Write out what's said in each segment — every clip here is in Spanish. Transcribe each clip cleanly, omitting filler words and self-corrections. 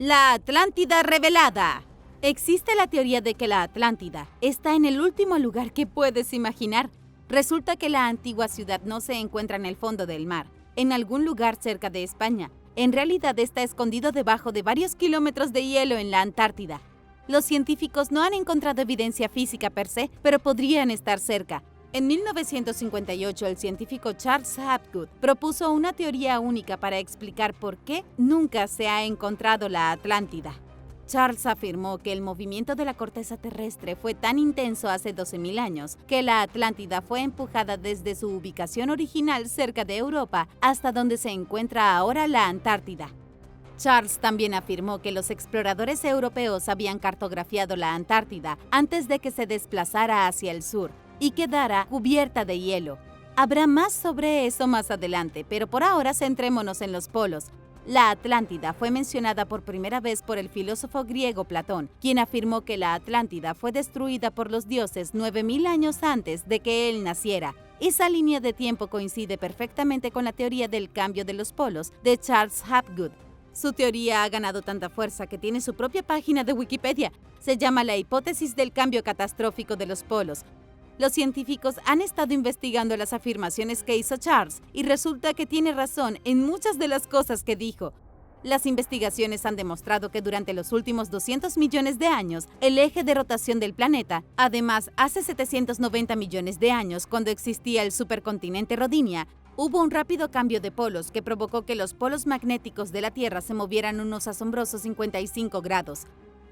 La Atlántida revelada. Existe la teoría de que la Atlántida está en el último lugar que puedes imaginar. Resulta que la antigua ciudad no se encuentra en el fondo del mar, en algún lugar cerca de España. En realidad está escondido debajo de varios kilómetros de hielo en la Antártida. Los científicos no han encontrado evidencia física per se, pero podrían estar cerca. En 1958, el científico Charles Hapgood propuso una teoría única para explicar por qué nunca se ha encontrado la Atlántida. Charles afirmó que el movimiento de la corteza terrestre fue tan intenso hace 12.000 años que la Atlántida fue empujada desde su ubicación original cerca de Europa hasta donde se encuentra ahora la Antártida. Charles también afirmó que los exploradores europeos habían cartografiado la Antártida antes de que se desplazara hacia el sur y quedara cubierta de hielo. Habrá más sobre eso más adelante, pero por ahora centrémonos en los polos. La Atlántida fue mencionada por primera vez por el filósofo griego Platón, quien afirmó que la Atlántida fue destruida por los dioses 9.000 años antes de que él naciera. Esa línea de tiempo coincide perfectamente con la teoría del cambio de los polos de Charles Hapgood. Su teoría ha ganado tanta fuerza que tiene su propia página de Wikipedia. Se llama la hipótesis del cambio catastrófico de los polos. Los científicos han estado investigando las afirmaciones que hizo Charles y resulta que tiene razón en muchas de las cosas que dijo. Las investigaciones han demostrado que durante los últimos 200 millones de años, el eje de rotación del planeta, además, hace 790 millones de años, cuando existía el supercontinente Rodinia, hubo un rápido cambio de polos que provocó que los polos magnéticos de la Tierra se movieran unos asombrosos 55 grados.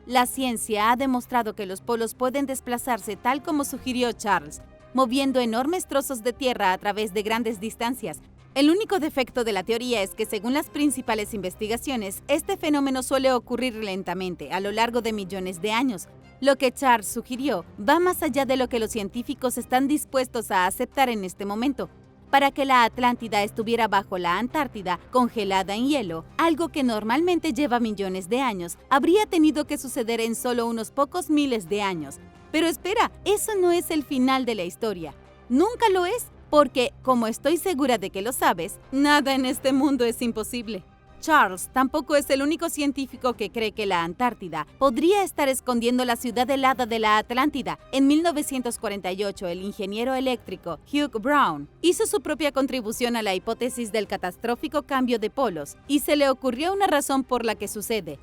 La ciencia ha demostrado que los polos pueden desplazarse tal como sugirió Charles, moviendo enormes trozos de tierra a través de grandes distancias. El único defecto de la teoría es que, según las principales investigaciones, este fenómeno suele ocurrir lentamente, a lo largo de millones de años. Lo que Charles sugirió va más allá de lo que los científicos están dispuestos a aceptar en este momento. Para que la Atlántida estuviera bajo la Antártida, congelada en hielo, algo que normalmente lleva millones de años, habría tenido que suceder en solo unos pocos miles de años. Pero espera, eso no es el final de la historia. Nunca lo es, porque, como estoy segura de que lo sabes, nada en este mundo es imposible. Charles tampoco es el único científico que cree que la Antártida podría estar escondiendo la ciudad helada de la Atlántida. En 1948, el ingeniero eléctrico Hugh Brown hizo su propia contribución a la hipótesis del catastrófico cambio de polos y se le ocurrió una razón por la que sucede.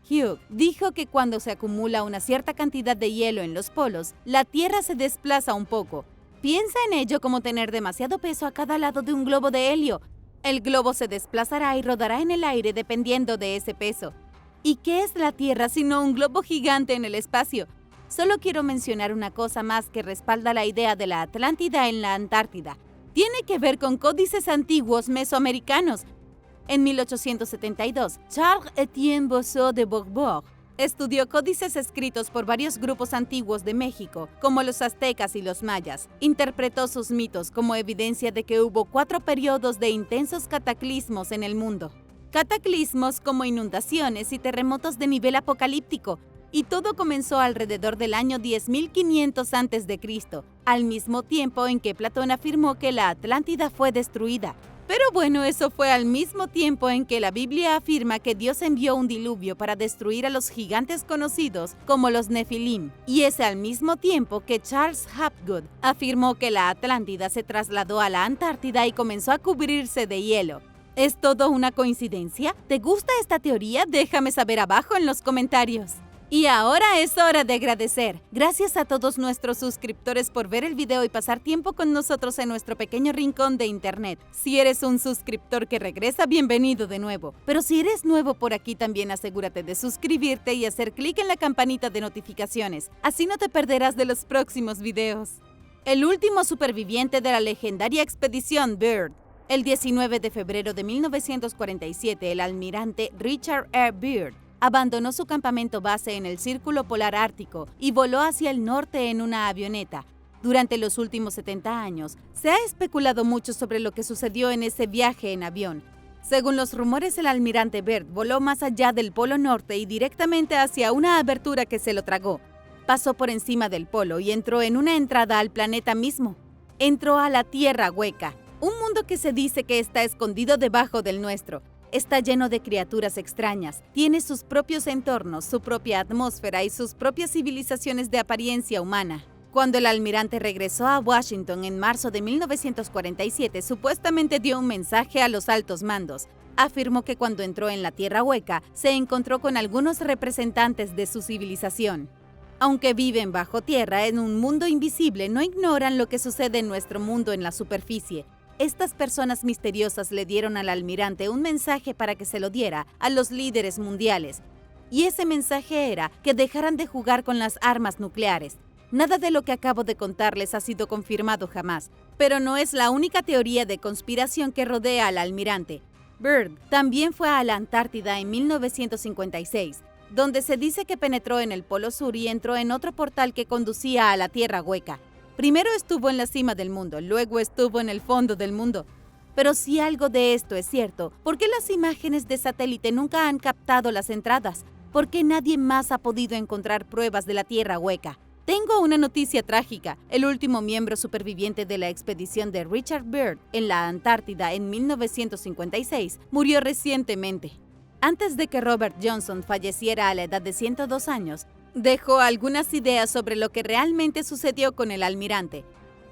Hugh dijo que cuando se acumula una cierta cantidad de hielo en los polos, la Tierra se desplaza un poco. Piensa en ello como tener demasiado peso a cada lado de un globo de helio. El globo se desplazará y rodará en el aire dependiendo de ese peso. ¿Y qué es la Tierra sino un globo gigante en el espacio? Solo quiero mencionar una cosa más que respalda la idea de la Atlántida en la Antártida. Tiene que ver con códices antiguos mesoamericanos. En 1872, Charles-Étienne Bossuet de Bourbourg estudió códices escritos por varios grupos antiguos de México, como los aztecas y los mayas. Interpretó sus mitos como evidencia de que hubo 4 periodos de intensos cataclismos en el mundo. Cataclismos como inundaciones y terremotos de nivel apocalíptico, y todo comenzó alrededor del año 10.500 a.C., al mismo tiempo en que Platón afirmó que la Atlántida fue destruida. Pero bueno, eso fue al mismo tiempo en que la Biblia afirma que Dios envió un diluvio para destruir a los gigantes conocidos como los Nefilim. Y es al mismo tiempo que Charles Hapgood afirmó que la Atlántida se trasladó a la Antártida y comenzó a cubrirse de hielo. ¿Es todo una coincidencia? ¿Te gusta esta teoría? Déjame saber abajo en los comentarios. Y ahora es hora de agradecer. Gracias a todos nuestros suscriptores por ver el video y pasar tiempo con nosotros en nuestro pequeño rincón de internet. Si eres un suscriptor que regresa, bienvenido de nuevo. Pero si eres nuevo por aquí, también asegúrate de suscribirte y hacer clic en la campanita de notificaciones. Así no te perderás de los próximos videos. El último superviviente de la legendaria expedición Byrd. El 19 de febrero de 1947, el almirante Richard R. Byrd abandonó su campamento base en el Círculo Polar Ártico y voló hacia el norte en una avioneta. Durante los últimos 70 años, se ha especulado mucho sobre lo que sucedió en ese viaje en avión. Según los rumores, el almirante Byrd voló más allá del Polo Norte y directamente hacia una abertura que se lo tragó. Pasó por encima del polo y entró en una entrada al planeta mismo. Entró a la Tierra hueca, un mundo que se dice que está escondido debajo del nuestro. está lleno de criaturas extrañas, tiene sus propios entornos, su propia atmósfera y sus propias civilizaciones de apariencia humana. Cuando el almirante regresó a Washington en marzo de 1947, supuestamente dio un mensaje a los altos mandos. Afirmó que cuando entró en la Tierra Hueca, se encontró con algunos representantes de su civilización. Aunque viven bajo tierra en un mundo invisible, no ignoran lo que sucede en nuestro mundo en la superficie. Estas personas misteriosas le dieron al almirante un mensaje para que se lo diera a los líderes mundiales. Y ese mensaje era que dejaran de jugar con las armas nucleares. Nada de lo que acabo de contarles ha sido confirmado jamás, pero no es la única teoría de conspiración que rodea al almirante. Byrd también fue a la Antártida en 1956, donde se dice que penetró en el Polo Sur y entró en otro portal que conducía a la Tierra Hueca. Primero estuvo en la cima del mundo, luego estuvo en el fondo del mundo. Pero si algo de esto es cierto, ¿por qué las imágenes de satélite nunca han captado las entradas? ¿Por qué nadie más ha podido encontrar pruebas de la Tierra Hueca? Tengo una noticia trágica. El último miembro superviviente de la expedición de Richard Byrd en la Antártida en 1956 murió recientemente. Antes de que Robert Johnson falleciera a la edad de 102 años, dejó algunas ideas sobre lo que realmente sucedió con el almirante.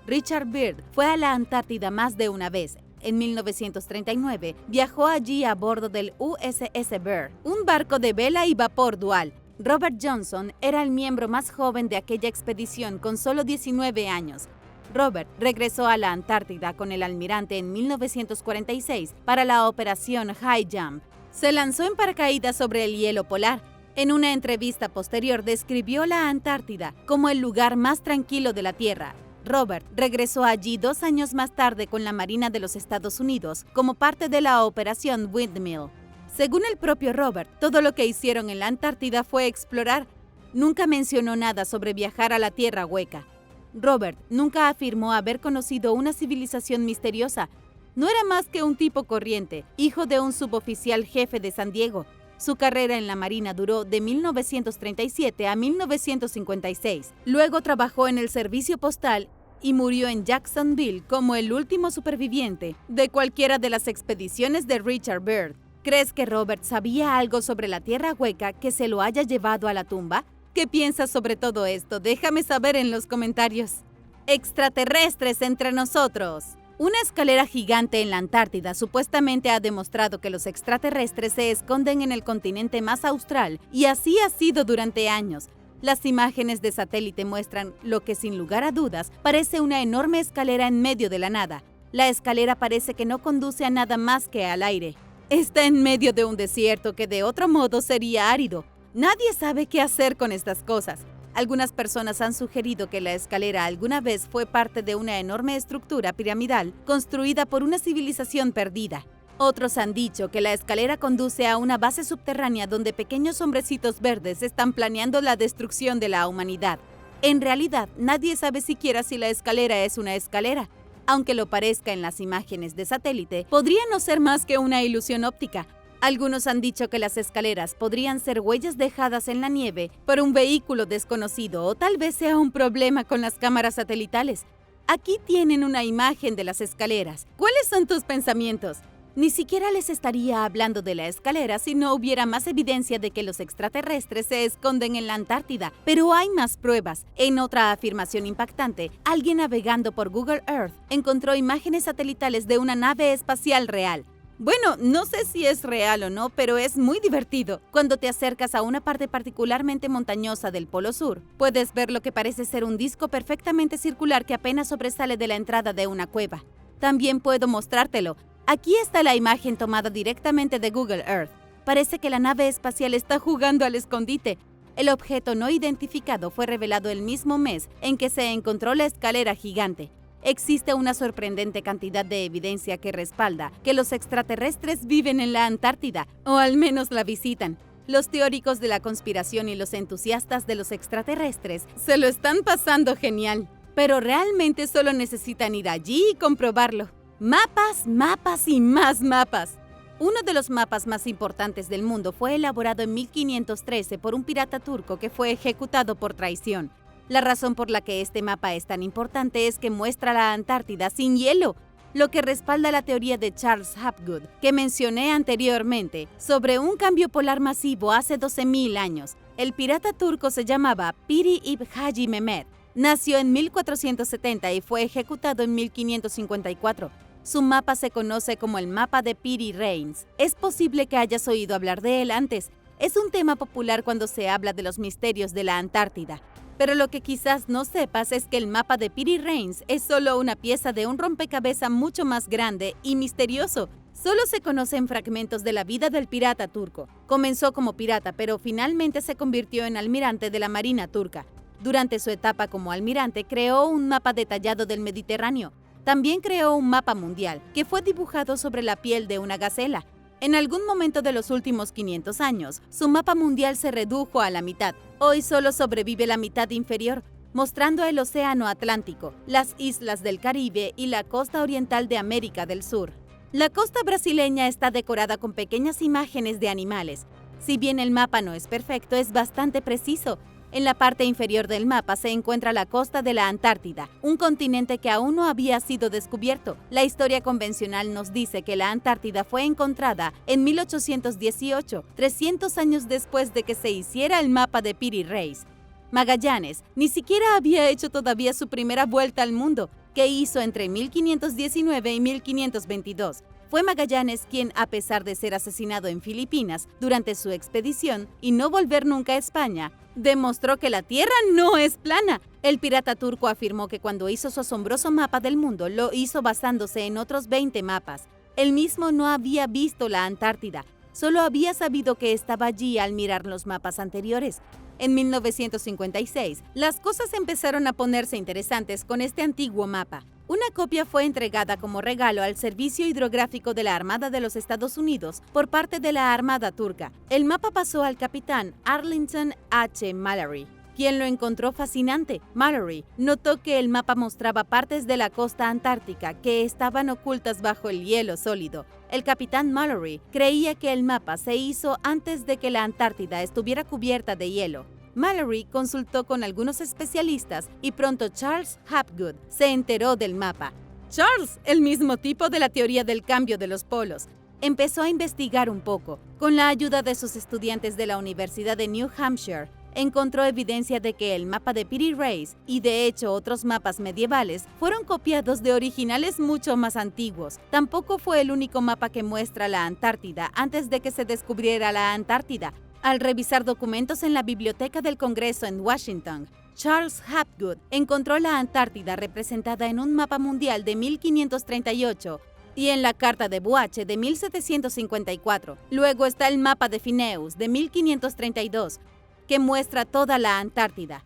Richard Byrd fue a la Antártida más de una vez. En 1939, viajó allí a bordo del USS Byrd, un barco de vela y vapor dual. Robert Johnson era el miembro más joven de aquella expedición con solo 19 años. Robert regresó a la Antártida con el almirante en 1946 para la operación High Jump. Se lanzó en paracaídas sobre el hielo polar. En una entrevista posterior describió la Antártida como el lugar más tranquilo de la Tierra. Robert regresó allí 2 años más tarde con la Marina de los Estados Unidos como parte de la operación Windmill. Según el propio Robert, todo lo que hicieron en la Antártida fue explorar. Nunca mencionó nada sobre viajar a la Tierra Hueca. Robert nunca afirmó haber conocido una civilización misteriosa. No era más que un tipo corriente, hijo de un suboficial jefe de San Diego. Su carrera en la Marina duró de 1937 a 1956. Luego trabajó en el servicio postal y murió en Jacksonville como el último superviviente de cualquiera de las expediciones de Richard Byrd. ¿Crees que Robert sabía algo sobre la Tierra Hueca que se lo haya llevado a la tumba? ¿Qué piensas sobre todo esto? Déjame saber en los comentarios. Extraterrestres entre nosotros. Una escalera gigante en la Antártida supuestamente ha demostrado que los extraterrestres se esconden en el continente más austral, y así ha sido durante años. Las imágenes de satélite muestran lo que sin lugar a dudas parece una enorme escalera en medio de la nada. La escalera parece que no conduce a nada más que al aire. Está en medio de un desierto que de otro modo sería árido. Nadie sabe qué hacer con estas cosas. Algunas personas han sugerido que la escalera alguna vez fue parte de una enorme estructura piramidal construida por una civilización perdida. Otros han dicho que la escalera conduce a una base subterránea donde pequeños hombrecitos verdes están planeando la destrucción de la humanidad. En realidad, nadie sabe siquiera si la escalera es una escalera. Aunque lo parezca en las imágenes de satélite, podría no ser más que una ilusión óptica. Algunos han dicho que las escaleras podrían ser huellas dejadas en la nieve por un vehículo desconocido, o tal vez sea un problema con las cámaras satelitales. Aquí tienen una imagen de las escaleras. ¿Cuáles son tus pensamientos? Ni siquiera les estaría hablando de la escalera si no hubiera más evidencia de que los extraterrestres se esconden en la Antártida. Pero hay más pruebas. En otra afirmación impactante, alguien navegando por Google Earth encontró imágenes satelitales de una nave espacial real. Bueno, no sé si es real o no, pero es muy divertido. Cuando te acercas a una parte particularmente montañosa del Polo Sur, puedes ver lo que parece ser un disco perfectamente circular que apenas sobresale de la entrada de una cueva. También puedo mostrártelo. Aquí está la imagen tomada directamente de Google Earth. Parece que la nave espacial está jugando al escondite. El objeto no identificado fue revelado el mismo mes en que se encontró la escalera gigante. Existe una sorprendente cantidad de evidencia que respalda que los extraterrestres viven en la Antártida, o al menos la visitan. Los teóricos de la conspiración y los entusiastas de los extraterrestres se lo están pasando genial, pero realmente solo necesitan ir allí y comprobarlo. Mapas, mapas y más mapas. Uno de los mapas más importantes del mundo fue elaborado en 1513 por un pirata turco que fue ejecutado por traición. La razón por la que este mapa es tan importante es que muestra la Antártida sin hielo. lo que respalda la teoría de Charles Hapgood, que mencioné anteriormente, sobre un cambio polar masivo hace 12.000 años. El pirata turco se llamaba Piri ibn Haji Mehmed. Nació en 1470 y fue ejecutado en 1554. Su mapa se conoce como el mapa de Piri Reis. Es posible que hayas oído hablar de él antes. Es un tema popular cuando se habla de los misterios de la Antártida. Pero lo que quizás no sepas es que el mapa de Piri Reis es solo una pieza de un rompecabezas mucho más grande y misterioso. Solo se conocen fragmentos de la vida del pirata turco. Comenzó como pirata, pero finalmente se convirtió en almirante de la Marina turca. Durante su etapa como almirante, creó un mapa detallado del Mediterráneo. También creó un mapa mundial, que fue dibujado sobre la piel de una gacela. En algún momento de los últimos 500 años, su mapa mundial se redujo a la mitad. Hoy solo sobrevive la mitad inferior, mostrando el Océano Atlántico, las islas del Caribe y la costa oriental de América del Sur. La costa brasileña está decorada con pequeñas imágenes de animales. Si bien el mapa no es perfecto, es bastante preciso. En la parte inferior del mapa se encuentra la costa de la Antártida, un continente que aún no había sido descubierto. La historia convencional nos dice que la Antártida fue encontrada en 1818, 300 años después de que se hiciera el mapa de Piri Reis. Magallanes ni siquiera había hecho todavía su primera vuelta al mundo, que hizo entre 1519 y 1522. Fue Magallanes quien, a pesar de ser asesinado en Filipinas durante su expedición y no volver nunca a España, demostró que la Tierra no es plana. El pirata turco afirmó que cuando hizo su asombroso mapa del mundo, lo hizo basándose en otros 20 mapas. Él mismo no había visto la Antártida, solo había sabido que estaba allí al mirar los mapas anteriores. En 1956, las cosas empezaron a ponerse interesantes con este antiguo mapa. Una copia fue entregada como regalo al Servicio Hidrográfico de la Armada de los Estados Unidos por parte de la Armada turca. El mapa pasó al capitán Arlington H. Mallory, quien lo encontró fascinante. Mallory notó que el mapa mostraba partes de la costa antártica que estaban ocultas bajo el hielo sólido. El capitán Mallory creía que el mapa se hizo antes de que la Antártida estuviera cubierta de hielo. Mallory consultó con algunos especialistas y pronto Charles Hapgood se enteró del mapa. Charles, el mismo tipo de la teoría del cambio de los polos, empezó a investigar un poco. Con la ayuda de sus estudiantes de la Universidad de New Hampshire, encontró evidencia de que el mapa de Piri Reis y de hecho otros mapas medievales fueron copiados de originales mucho más antiguos. Tampoco fue el único mapa que muestra la Antártida antes de que se descubriera la Antártida. Al revisar documentos en la Biblioteca del Congreso en Washington, Charles Hapgood encontró la Antártida representada en un mapa mundial de 1538 y en la Carta de Boache de 1754. Luego está el mapa de Phineus de 1532, que muestra toda la Antártida.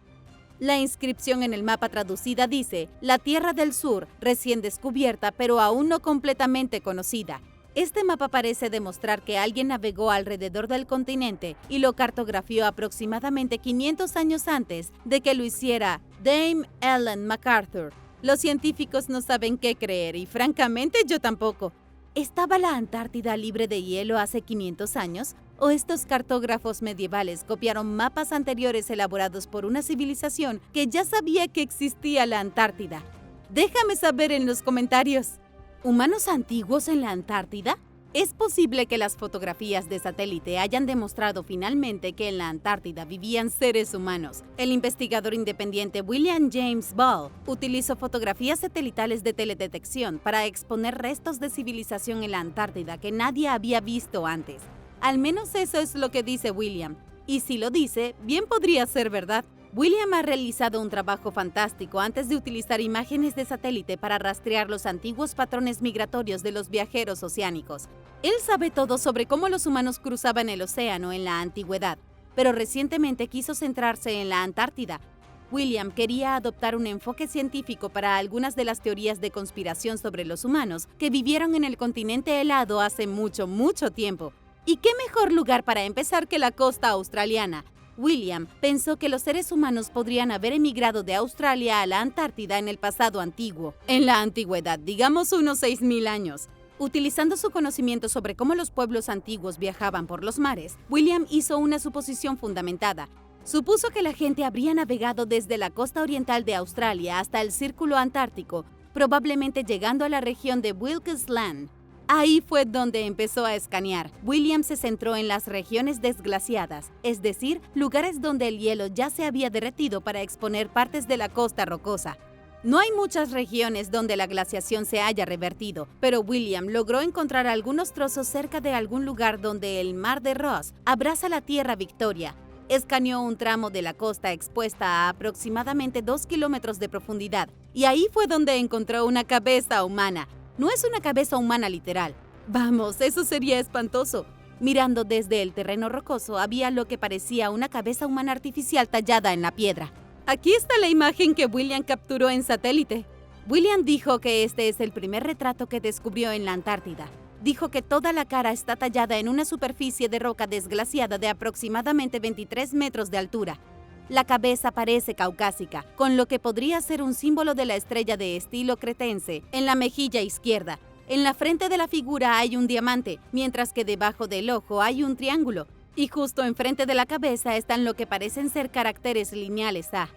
La inscripción en el mapa traducida dice: la Tierra del Sur, recién descubierta pero aún no completamente conocida. Este mapa parece demostrar que alguien navegó alrededor del continente y lo cartografió aproximadamente 500 años antes de que lo hiciera Dame Ellen MacArthur. Los científicos no saben qué creer y francamente yo tampoco. ¿Estaba la Antártida libre de hielo hace 500 años? ¿O estos cartógrafos medievales copiaron mapas anteriores elaborados por una civilización que ya sabía que existía la Antártida? Déjame saber en los comentarios. ¿Humanos antiguos en la Antártida? Es posible que las fotografías de satélite hayan demostrado finalmente que en la Antártida vivían seres humanos. El investigador independiente William James Ball utilizó fotografías satelitales de teledetección para exponer restos de civilización en la Antártida que nadie había visto antes. Al menos eso es lo que dice William. Y si lo dice, bien podría ser verdad. William ha realizado un trabajo fantástico antes de utilizar imágenes de satélite para rastrear los antiguos patrones migratorios de los viajeros oceánicos. Él sabe todo sobre cómo los humanos cruzaban el océano en la antigüedad, pero recientemente quiso centrarse en la Antártida. William quería adoptar un enfoque científico para algunas de las teorías de conspiración sobre los humanos que vivieron en el continente helado hace mucho, mucho tiempo. ¿Y qué mejor lugar para empezar que la costa australiana? William pensó que los seres humanos podrían haber emigrado de Australia a la Antártida en el pasado antiguo, en la antigüedad, digamos unos 6.000 años. Utilizando su conocimiento sobre cómo los pueblos antiguos viajaban por los mares, William hizo una suposición fundamentada. Supuso que la gente habría navegado desde la costa oriental de Australia hasta el Círculo Antártico, probablemente llegando a la región de Wilkes Land. Ahí fue donde empezó a escanear. William se centró en las regiones desglaciadas, es decir, lugares donde el hielo ya se había derretido para exponer partes de la costa rocosa. No hay muchas regiones donde la glaciación se haya revertido, pero William logró encontrar algunos trozos cerca de algún lugar donde el mar de Ross abraza la Tierra Victoria. Escaneó un tramo de la costa expuesta a aproximadamente 2 kilómetros de profundidad, y ahí fue donde encontró una cabeza humana. No es una cabeza humana literal. Vamos, eso sería espantoso. Mirando desde el terreno rocoso había lo que parecía una cabeza humana artificial tallada en la piedra. Aquí está la imagen que William capturó en satélite. William dijo que este es el primer retrato que descubrió en la Antártida. Dijo que toda la cara está tallada en una superficie de roca desglaciada de aproximadamente 23 metros de altura. La cabeza parece caucásica, con lo que podría ser un símbolo de la estrella de estilo cretense en la mejilla izquierda. En la frente de la figura hay un diamante, mientras que debajo del ojo hay un triángulo. Y justo enfrente de la cabeza están lo que parecen ser caracteres lineales A.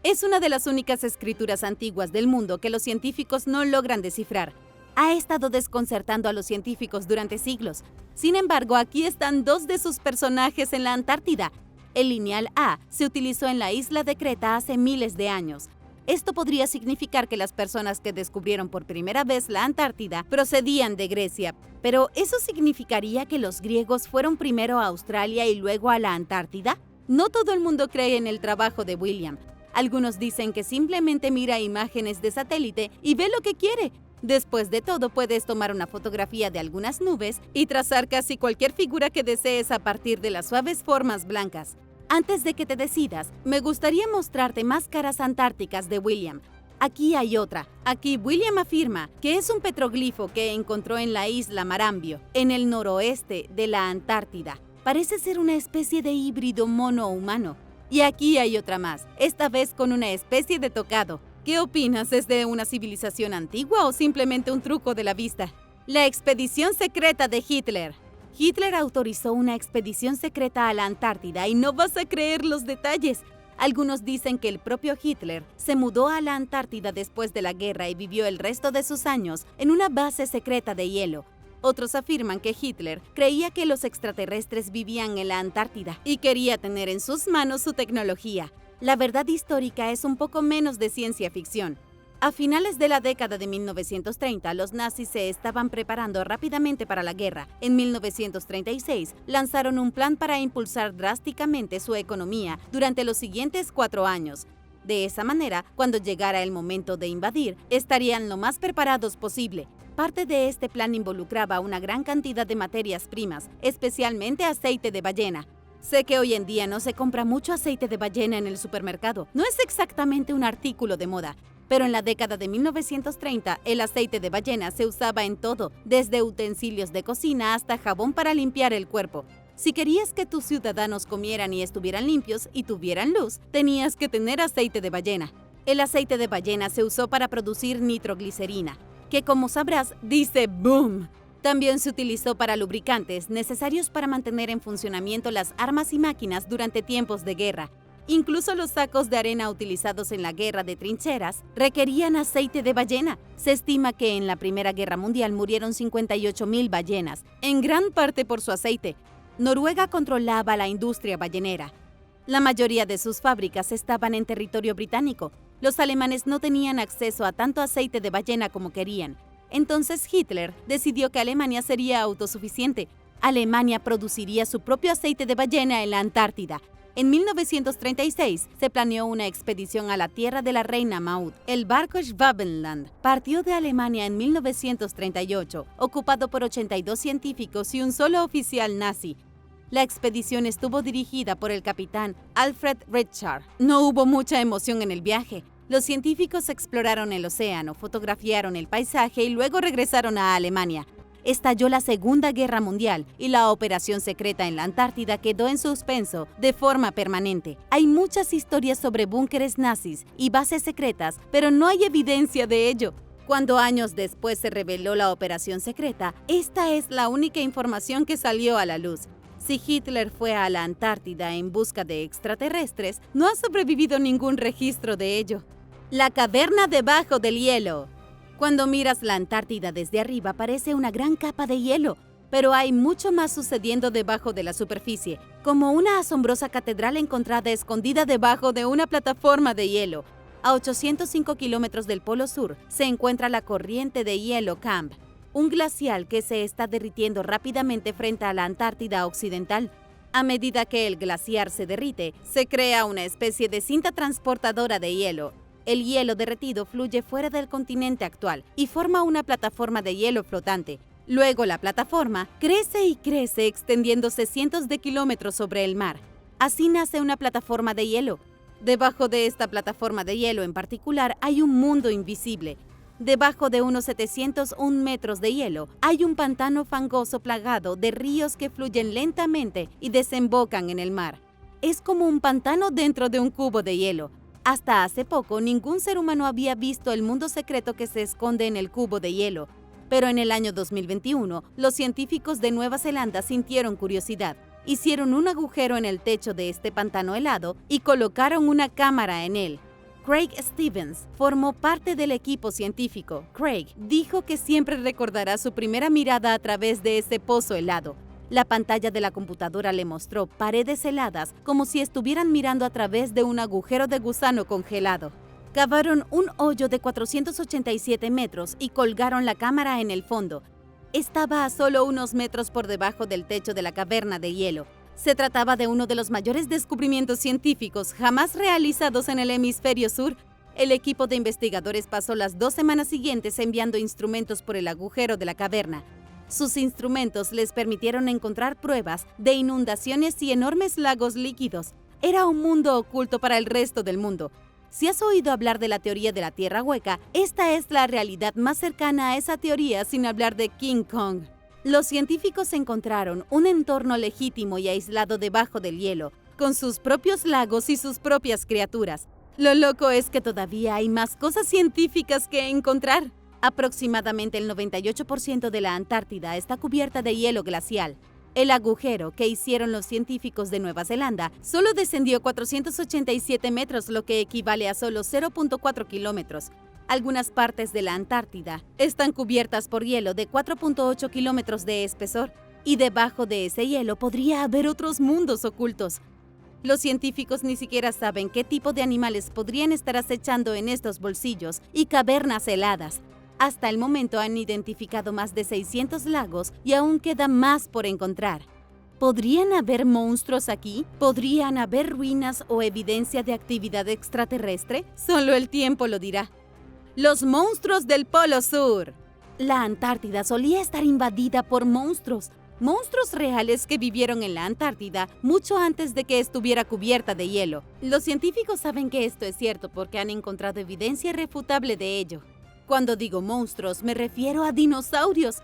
Es una de las únicas escrituras antiguas del mundo que los científicos no logran descifrar. Ha estado desconcertando a los científicos durante siglos. Sin embargo, aquí están dos de sus personajes en la Antártida. El lineal A se utilizó en la isla de Creta hace miles de años. Esto podría significar que las personas que descubrieron por primera vez la Antártida procedían de Grecia, pero ¿eso significaría que los griegos fueron primero a Australia y luego a la Antártida? No todo el mundo cree en el trabajo de William. Algunos dicen que simplemente mira imágenes de satélite y ve lo que quiere. Después de todo, puedes tomar una fotografía de algunas nubes y trazar casi cualquier figura que desees a partir de las suaves formas blancas. Antes de que te decidas, me gustaría mostrarte más caras antárticas de William. Aquí hay otra. Aquí William afirma que es un petroglifo que encontró en la isla Marambio, en el noroeste de la Antártida. Parece ser una especie de híbrido mono-humano. Y aquí hay otra más, esta vez con una especie de tocado. ¿Qué opinas? ¿Es de una civilización antigua o simplemente un truco de la vista? La expedición secreta de Hitler. Hitler autorizó una expedición secreta a la Antártida y no vas a creer los detalles. Algunos dicen que el propio Hitler se mudó a la Antártida después de la guerra y vivió el resto de sus años en una base secreta de hielo. Otros afirman que Hitler creía que los extraterrestres vivían en la Antártida y quería tener en sus manos su tecnología. La verdad histórica es un poco menos de ciencia ficción. A finales de la década de 1930, los nazis se estaban preparando rápidamente para la guerra. En 1936, lanzaron un plan para impulsar drásticamente su economía durante los siguientes 4 años. De esa manera, cuando llegara el momento de invadir, estarían lo más preparados posible. Parte de este plan involucraba una gran cantidad de materias primas, especialmente aceite de ballena. Sé que hoy en día no se compra mucho aceite de ballena en el supermercado. No es exactamente un artículo de moda. Pero en la década de 1930, el aceite de ballena se usaba en todo, desde utensilios de cocina hasta jabón para limpiar el cuerpo. Si querías que tus ciudadanos comieran y estuvieran limpios y tuvieran luz, tenías que tener aceite de ballena. El aceite de ballena se usó para producir nitroglicerina, que como sabrás, dice boom. También se utilizó para lubricantes necesarios para mantener en funcionamiento las armas y máquinas durante tiempos de guerra. Incluso los sacos de arena utilizados en la guerra de trincheras requerían aceite de ballena. Se estima que en la Primera Guerra Mundial murieron 58,000 ballenas, en gran parte por su aceite. Noruega controlaba la industria ballenera. La mayoría de sus fábricas estaban en territorio británico. Los alemanes no tenían acceso a tanto aceite de ballena como querían. Entonces Hitler decidió que Alemania sería autosuficiente. Alemania produciría su propio aceite de ballena en la Antártida. En 1936 se planeó una expedición a la tierra de la reina Maud. El barco Schwabenland partió de Alemania en 1938, ocupado por 82 científicos y un solo oficial nazi. La expedición estuvo dirigida por el capitán Alfred Richard. No hubo mucha emoción en el viaje. Los científicos exploraron el océano, fotografiaron el paisaje y luego regresaron a Alemania. Estalló la Segunda Guerra Mundial y la operación secreta en la Antártida quedó en suspenso de forma permanente. Hay muchas historias sobre búnkeres nazis y bases secretas, pero no hay evidencia de ello. Cuando años después se reveló la operación secreta, esta es la única información que salió a la luz. Si Hitler fue a la Antártida en busca de extraterrestres, no ha sobrevivido ningún registro de ello. La caverna debajo del hielo. Cuando miras la Antártida desde arriba parece una gran capa de hielo, pero hay mucho más sucediendo debajo de la superficie, como una asombrosa catedral encontrada escondida debajo de una plataforma de hielo. A 805 kilómetros del Polo Sur se encuentra la corriente de hielo Camp, un glacial que se está derritiendo rápidamente frente a la Antártida Occidental. A medida que el glaciar se derrite, se crea una especie de cinta transportadora de hielo. El hielo derretido fluye fuera del continente actual y forma una plataforma de hielo flotante. Luego la plataforma crece y crece, extendiéndose cientos de kilómetros sobre el mar. Así nace una plataforma de hielo. Debajo de esta plataforma de hielo en particular hay un mundo invisible. Debajo de unos 701 metros de hielo hay un pantano fangoso plagado de ríos que fluyen lentamente y desembocan en el mar. Es como un pantano dentro de un cubo de hielo. Hasta hace poco, ningún ser humano había visto el mundo secreto que se esconde en el cubo de hielo. Pero en el año 2021, los científicos de Nueva Zelanda sintieron curiosidad. Hicieron un agujero en el techo de este pantano helado y colocaron una cámara en él. Craig Stevens formó parte del equipo científico. Craig dijo que siempre recordará su primera mirada a través de ese pozo helado. La pantalla de la computadora le mostró paredes heladas como si estuvieran mirando a través de un agujero de gusano congelado. Cavaron un hoyo de 487 metros y colgaron la cámara en el fondo. Estaba a solo unos metros por debajo del techo de la caverna de hielo. Se trataba de uno de los mayores descubrimientos científicos jamás realizados en el hemisferio sur. El equipo de investigadores pasó las 2 semanas siguientes enviando instrumentos por el agujero de la caverna. Sus instrumentos les permitieron encontrar pruebas de inundaciones y enormes lagos líquidos. Era un mundo oculto para el resto del mundo. Si has oído hablar de la teoría de la Tierra hueca, esta es la realidad más cercana a esa teoría sin hablar de King Kong. Los científicos encontraron un entorno legítimo y aislado debajo del hielo, con sus propios lagos y sus propias criaturas. Lo loco es que todavía hay más cosas científicas que encontrar. Aproximadamente el 98% de la Antártida está cubierta de hielo glacial. El agujero que hicieron los científicos de Nueva Zelanda solo descendió 487 metros, lo que equivale a solo 0.4 kilómetros. Algunas partes de la Antártida están cubiertas por hielo de 4.8 kilómetros de espesor, y debajo de ese hielo podría haber otros mundos ocultos. Los científicos ni siquiera saben qué tipo de animales podrían estar acechando en estos bolsillos y cavernas heladas. Hasta el momento han identificado más de 600 lagos y aún queda más por encontrar. ¿Podrían haber monstruos aquí? ¿Podrían haber ruinas o evidencia de actividad extraterrestre? Solo el tiempo lo dirá. Los monstruos del Polo Sur. La Antártida solía estar invadida por monstruos reales que vivieron en la Antártida mucho antes de que estuviera cubierta de hielo. Los científicos saben que esto es cierto porque han encontrado evidencia irrefutable de ello. Cuando digo monstruos, me refiero a dinosaurios.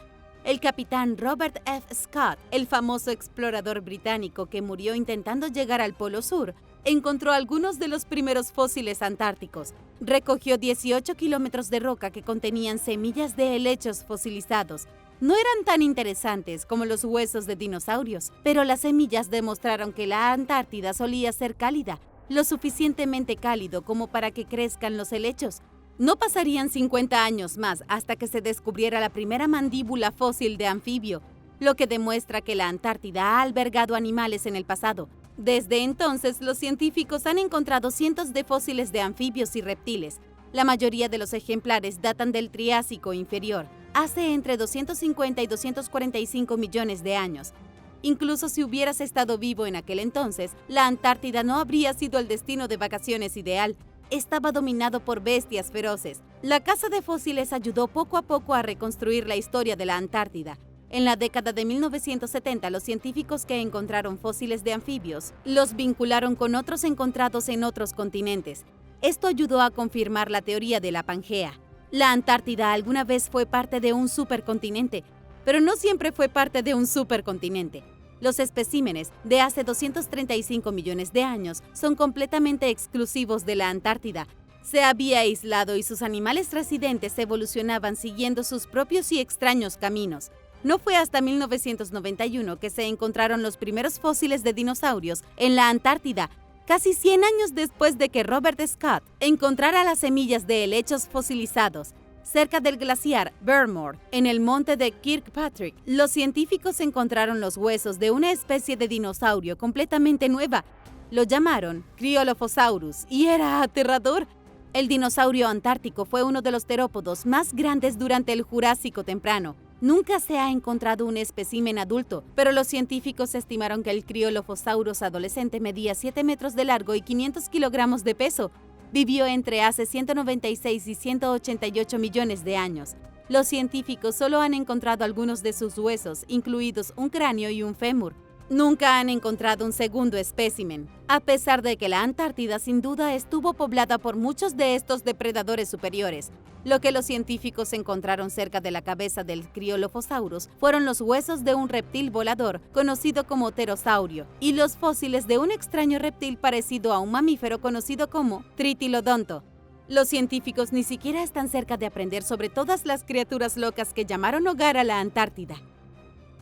El capitán Robert F. Scott, el famoso explorador británico que murió intentando llegar al Polo Sur, encontró algunos de los primeros fósiles antárticos. Recogió 18 kilómetros de roca que contenían semillas de helechos fosilizados. No eran tan interesantes como los huesos de dinosaurios, pero las semillas demostraron que la Antártida solía ser cálida, lo suficientemente cálido como para que crezcan los helechos. No pasarían 50 años más hasta que se descubriera la primera mandíbula fósil de anfibio, lo que demuestra que la Antártida ha albergado animales en el pasado. Desde entonces, los científicos han encontrado cientos de fósiles de anfibios y reptiles. La mayoría de los ejemplares datan del Triásico inferior, hace entre 250 y 245 millones de años. Incluso si hubieras estado vivo en aquel entonces, la Antártida no habría sido el destino de vacaciones ideal. Estaba dominado por bestias feroces. La caza de fósiles ayudó poco a poco a reconstruir la historia de la Antártida. En la década de 1970, los científicos que encontraron fósiles de anfibios los vincularon con otros encontrados en otros continentes. Esto ayudó a confirmar la teoría de la Pangea. La Antártida alguna vez fue parte de un supercontinente, pero no siempre fue parte de un supercontinente. Los especímenes de hace 235 millones de años son completamente exclusivos de la Antártida. Se había aislado y sus animales residentes evolucionaban siguiendo sus propios y extraños caminos. No fue hasta 1991 que se encontraron los primeros fósiles de dinosaurios en la Antártida, casi 100 años después de que Robert Scott encontrara las semillas de helechos fosilizados. Cerca del glaciar Vermore, en el monte de Kirkpatrick, los científicos encontraron los huesos de una especie de dinosaurio completamente nueva. Lo llamaron Cryolophosaurus y era aterrador. El dinosaurio antártico fue uno de los terópodos más grandes durante el Jurásico temprano. Nunca se ha encontrado un espécimen adulto, pero los científicos estimaron que el Cryolophosaurus adolescente medía 7 metros de largo y 500 kilogramos de peso. Vivió entre hace 196 y 188 millones de años. Los científicos solo han encontrado algunos de sus huesos, incluidos un cráneo y un fémur. Nunca han encontrado un segundo espécimen, a pesar de que la Antártida sin duda estuvo poblada por muchos de estos depredadores superiores. Lo que los científicos encontraron cerca de la cabeza del Cryolophosaurus fueron los huesos de un reptil volador conocido como pterosaurio y los fósiles de un extraño reptil parecido a un mamífero conocido como Tritilodonto. Los científicos ni siquiera están cerca de aprender sobre todas las criaturas locas que llamaron hogar a la Antártida.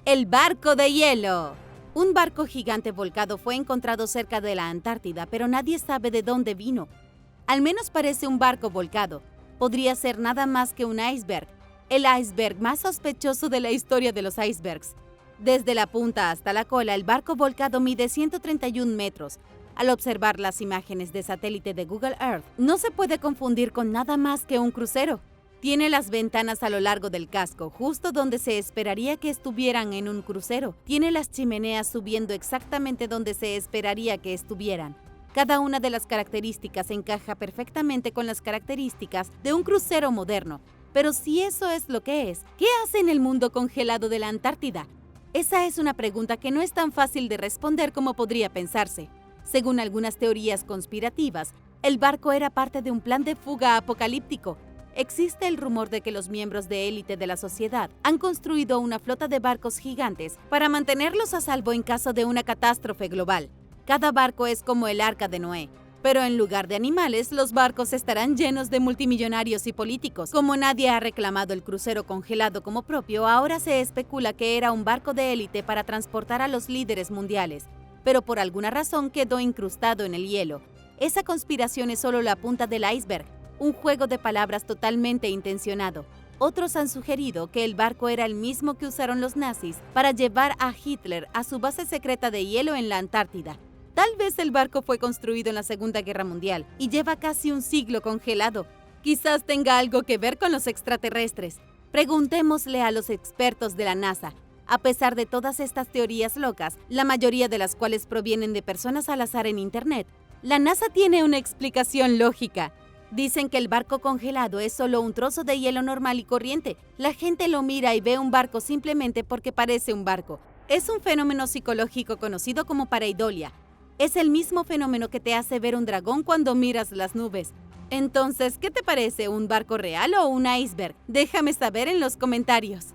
El barco de hielo. Un barco gigante volcado fue encontrado cerca de la Antártida, pero nadie sabe de dónde vino. Al menos parece un barco volcado. Podría ser nada más que un iceberg, el iceberg más sospechoso de la historia de los icebergs. Desde la punta hasta la cola, el barco volcado mide 131 metros. Al observar las imágenes de satélite de Google Earth, no se puede confundir con nada más que un crucero. Tiene las ventanas a lo largo del casco, justo donde se esperaría que estuvieran en un crucero. Tiene las chimeneas subiendo exactamente donde se esperaría que estuvieran. Cada una de las características encaja perfectamente con las características de un crucero moderno. Pero si eso es lo que es, ¿qué hace en el mundo congelado de la Antártida? Esa es una pregunta que no es tan fácil de responder como podría pensarse. Según algunas teorías conspirativas, el barco era parte de un plan de fuga apocalíptico. Existe el rumor de que los miembros de élite de la sociedad han construido una flota de barcos gigantes para mantenerlos a salvo en caso de una catástrofe global. Cada barco es como el Arca de Noé, pero en lugar de animales, los barcos estarán llenos de multimillonarios y políticos. Como nadie ha reclamado el crucero congelado como propio, ahora se especula que era un barco de élite para transportar a los líderes mundiales, pero por alguna razón quedó incrustado en el hielo. Esa conspiración es solo la punta del iceberg. Un juego de palabras totalmente intencionado. Otros han sugerido que el barco era el mismo que usaron los nazis para llevar a Hitler a su base secreta de hielo en la Antártida. Tal vez el barco fue construido en la Segunda Guerra Mundial y lleva casi un siglo congelado. Quizás tenga algo que ver con los extraterrestres. Preguntémosle a los expertos de la NASA. A pesar de todas estas teorías locas, la mayoría de las cuales provienen de personas al azar en Internet, la NASA tiene una explicación lógica. Dicen que el barco congelado es solo un trozo de hielo normal y corriente. La gente lo mira y ve un barco simplemente porque parece un barco. Es un fenómeno psicológico conocido como pareidolia. Es el mismo fenómeno que te hace ver un dragón cuando miras las nubes. Entonces, ¿qué te parece, un barco real o un iceberg? Déjame saber en los comentarios.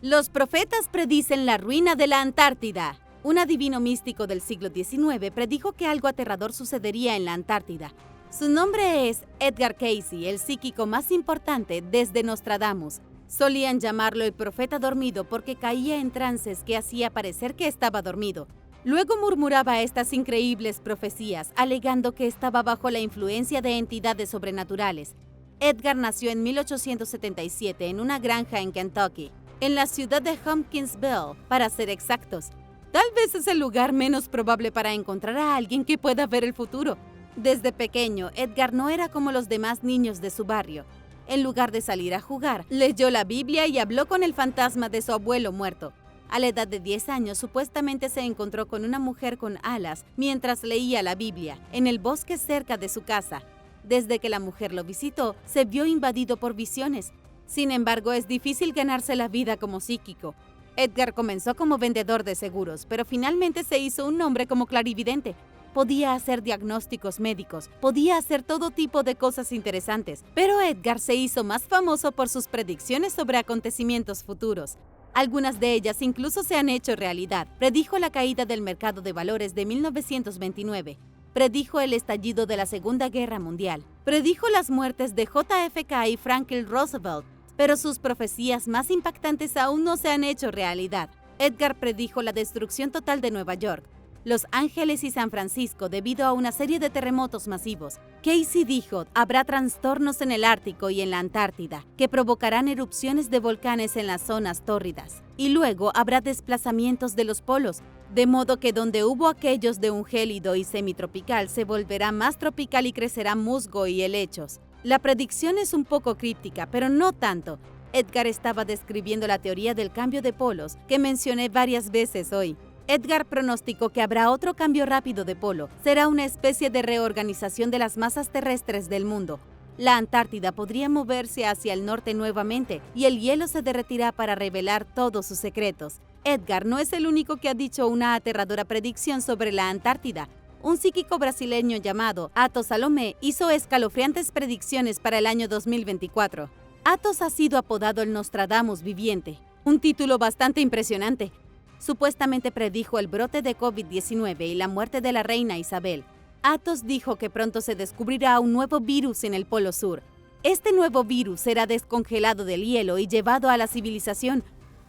Los profetas predicen la ruina de la Antártida. Un adivino místico del siglo XIX predijo que algo aterrador sucedería en la Antártida. Su nombre es Edgar Cayce, el psíquico más importante desde Nostradamus. Solían llamarlo el profeta dormido porque caía en trances que hacía parecer que estaba dormido. Luego murmuraba estas increíbles profecías, alegando que estaba bajo la influencia de entidades sobrenaturales. Edgar nació en 1877 en una granja en Kentucky, en la ciudad de Hopkinsville, para ser exactos. Tal vez es el lugar menos probable para encontrar a alguien que pueda ver el futuro. Desde pequeño, Edgar no era como los demás niños de su barrio. En lugar de salir a jugar, leyó la Biblia y habló con el fantasma de su abuelo muerto. A la edad de 10 años, supuestamente se encontró con una mujer con alas mientras leía la Biblia, en el bosque cerca de su casa. Desde que la mujer lo visitó, se vio invadido por visiones. Sin embargo, es difícil ganarse la vida como psíquico. Edgar comenzó como vendedor de seguros, pero finalmente se hizo un nombre como clarividente. Podía hacer diagnósticos médicos, podía hacer todo tipo de cosas interesantes, pero Edgar se hizo más famoso por sus predicciones sobre acontecimientos futuros. Algunas de ellas incluso se han hecho realidad. Predijo la caída del mercado de valores de 1929. Predijo el estallido de la Segunda Guerra Mundial. Predijo las muertes de JFK y Franklin Roosevelt, pero sus profecías más impactantes aún no se han hecho realidad. Edgar predijo la destrucción total de Nueva York. Los Ángeles y San Francisco debido a una serie de terremotos masivos. Casey dijo, habrá trastornos en el Ártico y en la Antártida, que provocarán erupciones de volcanes en las zonas tórridas. Y luego habrá desplazamientos de los polos, de modo que donde hubo aquellos de un gélido y semitropical se volverá más tropical y crecerá musgo y helechos. La predicción es un poco críptica, pero no tanto. Edgar estaba describiendo la teoría del cambio de polos, que mencioné varias veces hoy. Edgar pronosticó que habrá otro cambio rápido de polo. Será una especie de reorganización de las masas terrestres del mundo. La Antártida podría moverse hacia el norte nuevamente y el hielo se derretirá para revelar todos sus secretos. Edgar no es el único que ha dicho una aterradora predicción sobre la Antártida. Un psíquico brasileño llamado Atos Salomé hizo escalofriantes predicciones para el año 2024. Atos ha sido apodado el Nostradamus viviente, un título bastante impresionante. Supuestamente predijo el brote de COVID-19 y la muerte de la reina Isabel. Atos dijo que pronto se descubrirá un nuevo virus en el Polo Sur. Este nuevo virus será descongelado del hielo y llevado a la civilización,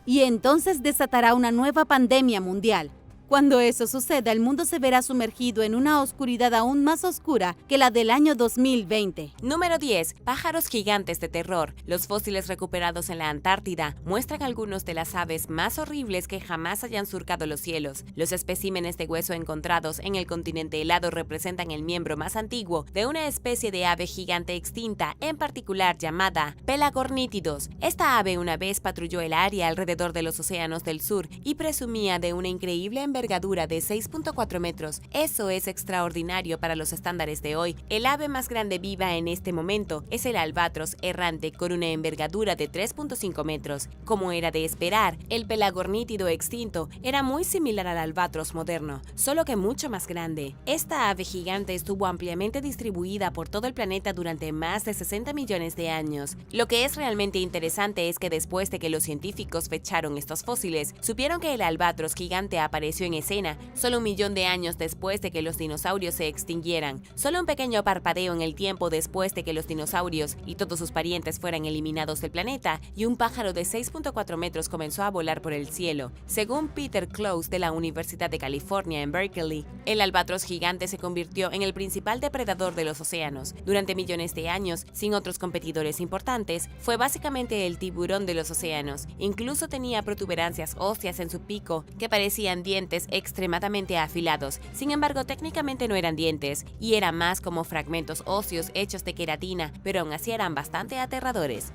y entonces desatará una nueva pandemia mundial. Cuando eso suceda, el mundo se verá sumergido en una oscuridad aún más oscura que la del año 2020. Número 10. Pájaros gigantes de terror. Los fósiles recuperados en la Antártida muestran algunos de las aves más horribles que jamás hayan surcado los cielos. Los especímenes de hueso encontrados en el continente helado representan el miembro más antiguo de una especie de ave gigante extinta, en particular llamada Pelagornithidos. Esta ave una vez patrulló el área alrededor de los océanos del sur y presumía de una increíble envergadura de 6.4 metros. Eso es extraordinario para los estándares de hoy. El ave más grande viva en este momento es el albatros errante con una envergadura de 3.5 metros. Como era de esperar, el pelagornítido extinto era muy similar al albatros moderno, solo que mucho más grande. Esta ave gigante estuvo ampliamente distribuida por todo el planeta durante más de 60 millones de años. Lo que es realmente interesante es que después de que los científicos fecharon estos fósiles, supieron que el albatros gigante apareció en escena solo 1 millón de años después de que los dinosaurios se extinguieran. Solo un pequeño parpadeo en el tiempo después de que los dinosaurios y todos sus parientes fueran eliminados del planeta, y un pájaro de 6.4 metros comenzó a volar por el cielo. Según Peter Close de la Universidad de California en Berkeley, el albatros gigante se convirtió en el principal depredador de los océanos. Durante millones de años, sin otros competidores importantes, fue básicamente el tiburón de los océanos. Incluso tenía protuberancias óseas en su pico que parecían dientes extremadamente afilados. Sin embargo, técnicamente no eran dientes y eran más como fragmentos óseos hechos de queratina, pero aún así eran bastante aterradores.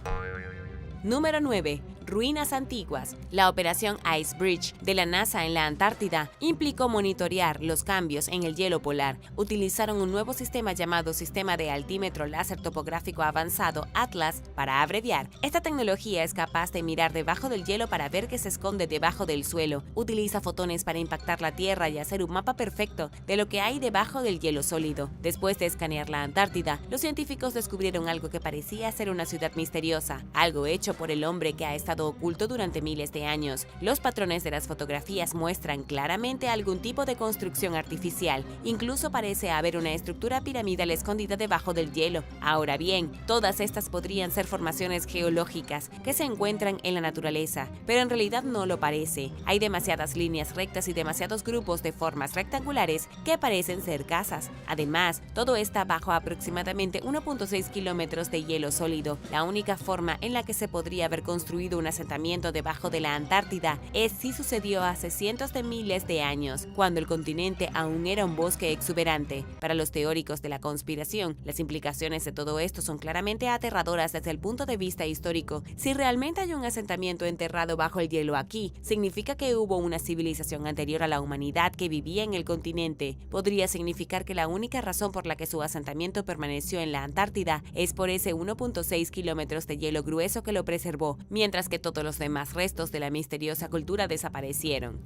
Número 9. Ruinas antiguas. La operación Ice Bridge de la NASA en la Antártida implicó monitorear los cambios en el hielo polar. Utilizaron un nuevo sistema llamado Sistema de Altímetro Láser Topográfico Avanzado, ATLAS, para abreviar. Esta tecnología es capaz de mirar debajo del hielo para ver qué se esconde debajo del suelo. Utiliza fotones para impactar la Tierra y hacer un mapa perfecto de lo que hay debajo del hielo sólido. Después de escanear la Antártida, los científicos descubrieron algo que parecía ser una ciudad misteriosa, algo hecho por el hombre que ha estado oculto durante miles de años. Los patrones de las fotografías muestran claramente algún tipo de construcción artificial. Incluso parece haber una estructura piramidal escondida debajo del hielo. Ahora bien, todas estas podrían ser formaciones geológicas que se encuentran en la naturaleza, pero en realidad no lo parece. Hay demasiadas líneas rectas y demasiados grupos de formas rectangulares que parecen ser casas. Además, todo está bajo aproximadamente 1.6 kilómetros de hielo sólido. La única forma en la que se podría haber construido un asentamiento debajo de la Antártida es si sucedió hace cientos de miles de años, cuando el continente aún era un bosque exuberante. Para los teóricos de la conspiración, las implicaciones de todo esto son claramente aterradoras desde el punto de vista histórico. Si realmente hay un asentamiento enterrado bajo el hielo aquí, significa que hubo una civilización anterior a la humanidad que vivía en el continente. Podría significar que la única razón por la que su asentamiento permaneció en la Antártida es por ese 1.6 kilómetros de hielo grueso que lo preservó, mientras que todos los demás restos de la misteriosa cultura desaparecieron.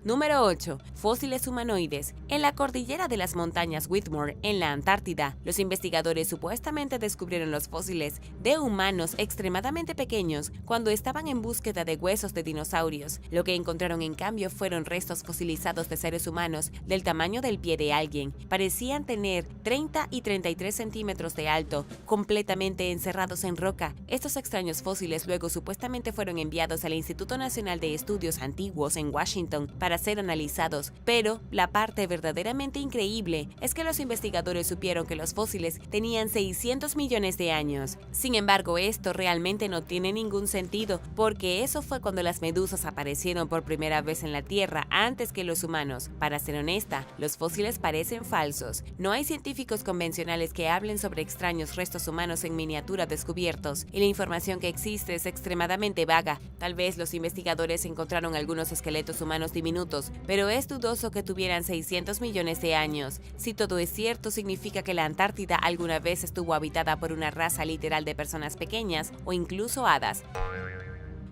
Número 8. Fósiles humanoides. En la cordillera de las montañas Whitmore, en la Antártida, los investigadores supuestamente descubrieron los fósiles de humanos extremadamente pequeños cuando estaban en búsqueda de huesos de dinosaurios. Lo que encontraron en cambio fueron restos fosilizados de seres humanos del tamaño del pie de alguien. Parecían tener 30 y 33 centímetros de alto, completamente encerrados en roca. Estos extraños fósiles luego supuestamente fueron enviados al Instituto Nacional de Estudios Antiguos en Washington para para ser analizados, pero la parte verdaderamente increíble es que los investigadores supieron que los fósiles tenían 600 millones de años. Sin embargo, esto realmente no tiene ningún sentido, porque eso fue cuando las medusas aparecieron por primera vez en la Tierra antes que los humanos. Para ser honesta, los fósiles parecen falsos. No hay científicos convencionales que hablen sobre extraños restos humanos en miniatura descubiertos, y la información que existe es extremadamente vaga. Tal vez los investigadores encontraron algunos esqueletos humanos diminutos, pero es dudoso que tuvieran 600 millones de años. Si todo es cierto, significa que la Antártida alguna vez estuvo habitada por una raza literal de personas pequeñas o incluso hadas.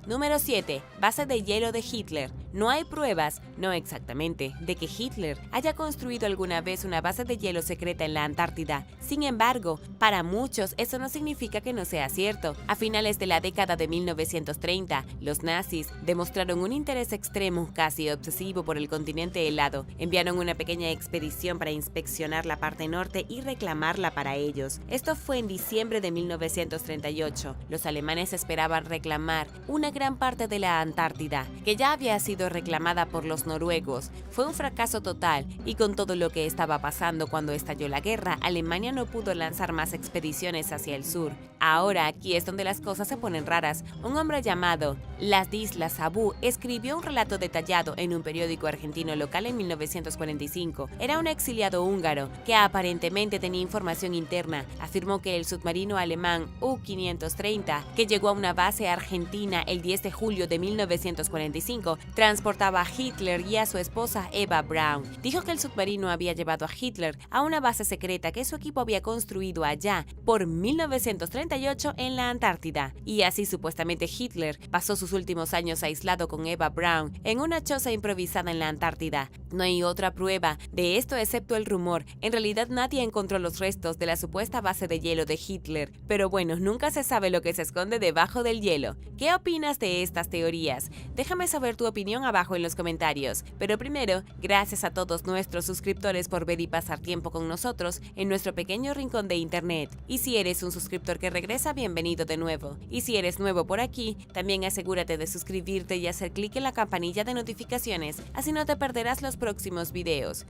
Número 7. Base de hielo de Hitler. No hay pruebas, no exactamente, de que Hitler haya construido alguna vez una base de hielo secreta en la Antártida. Sin embargo, para muchos eso no significa que no sea cierto. A finales de la década de 1930, los nazis demostraron un interés extremo, casi obsesivo, por el continente helado. Enviaron una pequeña expedición para inspeccionar la parte norte y reclamarla para ellos. Esto fue en diciembre de 1938. Los alemanes esperaban reclamar una gran parte de la Antártida, que ya había sido reclamada por los noruegos. Fue un fracaso total, y con todo lo que estaba pasando cuando estalló la guerra, Alemania no pudo lanzar más expediciones hacia el sur. Ahora aquí es donde las cosas se ponen raras. Un hombre llamado Ladislas Sabu escribió un relato detallado en un periódico argentino local en 1945. Era un exiliado húngaro que aparentemente tenía información interna. Afirmó que el submarino alemán U-530, que llegó a una base argentina el 10 de julio de 1945, transportaba a Hitler y a su esposa Eva Braun. Dijo que el submarino había llevado a Hitler a una base secreta que su equipo había construido allá por 1938 en la Antártida. Y así supuestamente Hitler pasó sus últimos años aislado con Eva Braun en una choza improvisada en la Antártida. No hay otra prueba de esto excepto el rumor. En realidad nadie encontró los restos de la supuesta base de hielo de Hitler. Pero bueno, nunca se sabe lo que se esconde debajo del hielo. ¿Qué opinas de estas teorías? Déjame saber tu opinión abajo en los comentarios. Pero primero, gracias a todos nuestros suscriptores por ver y pasar tiempo con nosotros en nuestro pequeño rincón de internet. Y si eres un suscriptor que regresa, bienvenido de nuevo. Y si eres nuevo por aquí, también asegúrate de suscribirte y hacer clic en la campanilla de notificaciones, así no te perderás los próximos videos.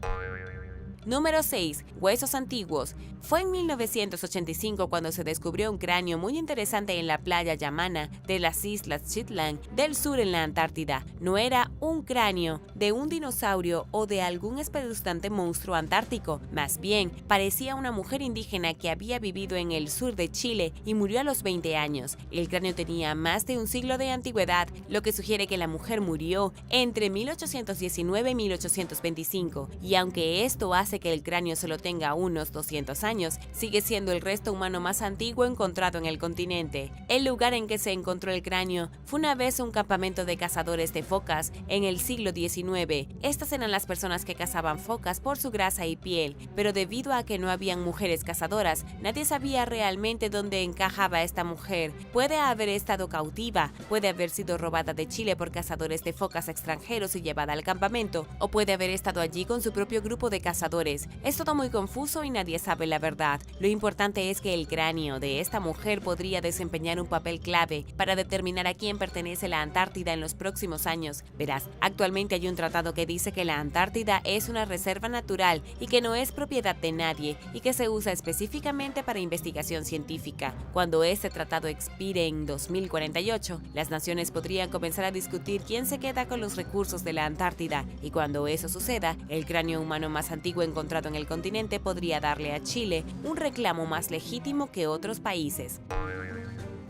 Número 6. Huesos antiguos. Fue en 1985 cuando se descubrió un cráneo muy interesante en la playa Yamana de las Islas Shetland del sur en la Antártida. No era un cráneo de un dinosaurio o de algún espeluznante monstruo antártico, más bien parecía una mujer indígena que había vivido en el sur de Chile y murió a los 20 años. El cráneo tenía más de un siglo de antigüedad, lo que sugiere que la mujer murió entre 1819 y 1825, y aunque esto hace que el cráneo solo tenga unos 200 años, sigue siendo el resto humano más antiguo encontrado en el continente. El lugar en que se encontró el cráneo fue una vez un campamento de cazadores de focas en el siglo XIX. Estas eran las personas que cazaban focas por su grasa y piel, pero debido a que no habían mujeres cazadoras, nadie sabía realmente dónde encajaba esta mujer. Puede haber estado cautiva, puede haber sido robada de Chile por cazadores de focas extranjeros y llevada al campamento, o puede haber estado allí con su propio grupo de cazadores. Es todo muy confuso y nadie sabe la verdad. Lo importante es que el cráneo de esta mujer podría desempeñar un papel clave para determinar a quién pertenece la Antártida en los próximos años. Verás, actualmente hay un tratado que dice que la Antártida es una reserva natural y que no es propiedad de nadie y que se usa específicamente para investigación científica. Cuando este tratado expire en 2048, las naciones podrían comenzar a discutir quién se queda con los recursos de la Antártida, y cuando eso suceda, el cráneo humano más antiguo encontrado en el continente podría darle a Chile un reclamo más legítimo que otros países.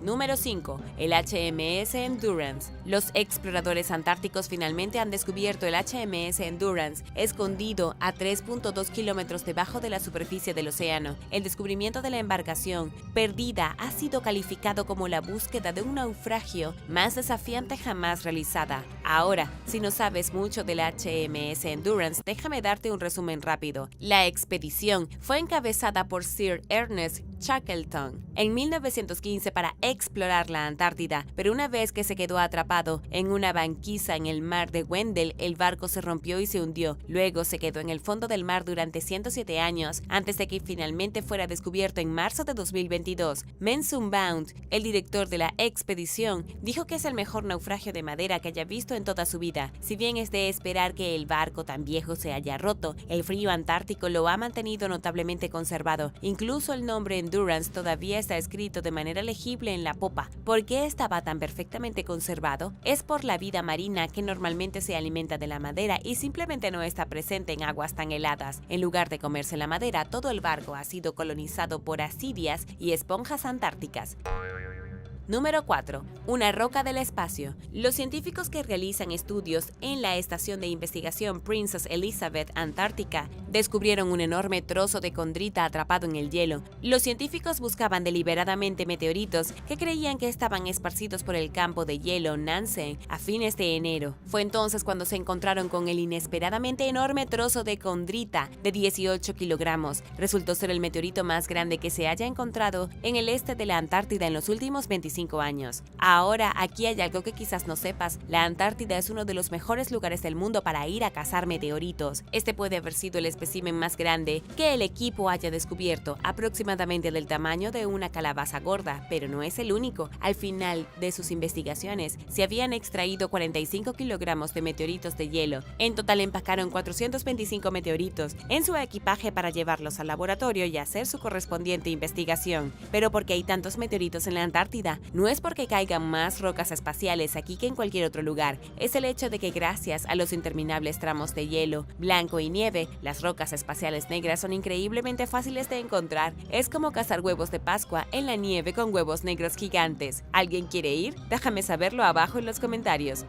Número 5. El HMS Endurance. Los exploradores antárticos finalmente han descubierto el HMS Endurance, escondido a 3.2 kilómetros debajo de la superficie del océano. El descubrimiento de la embarcación perdida ha sido calificado como la búsqueda de un naufragio más desafiante jamás realizada. Ahora, si no sabes mucho del HMS Endurance, déjame darte un resumen rápido. La expedición fue encabezada por Sir Ernest Shackleton en 1915 para explorar la Antártida, pero una vez que se quedó atrapado en una banquisa en el mar de Weddell, el barco se rompió y se hundió. Luego se quedó en el fondo del mar durante 107 años, antes de que finalmente fuera descubierto en marzo de 2022. Mensun Bound, el director de la expedición, dijo que es el mejor naufragio de madera que haya visto en toda su vida. Si bien es de esperar que el barco tan viejo se haya roto, el frío antártico lo ha mantenido notablemente conservado. Incluso el nombre Endurance todavía está escrito de manera legible en la popa. ¿Por qué estaba tan perfectamente conservado? Es por la vida marina que normalmente se alimenta de la madera y simplemente no está presente en aguas tan heladas. En lugar de comerse la madera, todo el barco ha sido colonizado por ascidias y esponjas antárticas. Número 4. Una roca del espacio. Los científicos que realizan estudios en la estación de investigación Princess Elizabeth Antártica descubrieron un enorme trozo de condrita atrapado en el hielo. Los científicos buscaban deliberadamente meteoritos que creían que estaban esparcidos por el campo de hielo Nansen a fines de enero. Fue entonces cuando se encontraron con el inesperadamente enorme trozo de condrita de 18 kilogramos. Resultó ser el meteorito más grande que se haya encontrado en el este de la Antártida en los últimos 25 años. Ahora, aquí hay algo que quizás no sepas. La Antártida es uno de los mejores lugares del mundo para ir a cazar meteoritos. Este puede haber sido el espécimen más grande que el equipo haya descubierto, aproximadamente del tamaño de una calabaza gorda, pero no es el único. Al final de sus investigaciones, se habían extraído 45 kilogramos de meteoritos de hielo. En total empacaron 425 meteoritos en su equipaje para llevarlos al laboratorio y hacer su correspondiente investigación. Pero ¿por qué hay tantos meteoritos en la Antártida? No es porque caigan más rocas espaciales aquí que en cualquier otro lugar, es el hecho de que gracias a los interminables tramos de hielo, blanco y nieve, las rocas espaciales negras son increíblemente fáciles de encontrar. Es como cazar huevos de Pascua en la nieve con huevos negros gigantes. ¿Alguien quiere ir? Déjame saberlo abajo en los comentarios.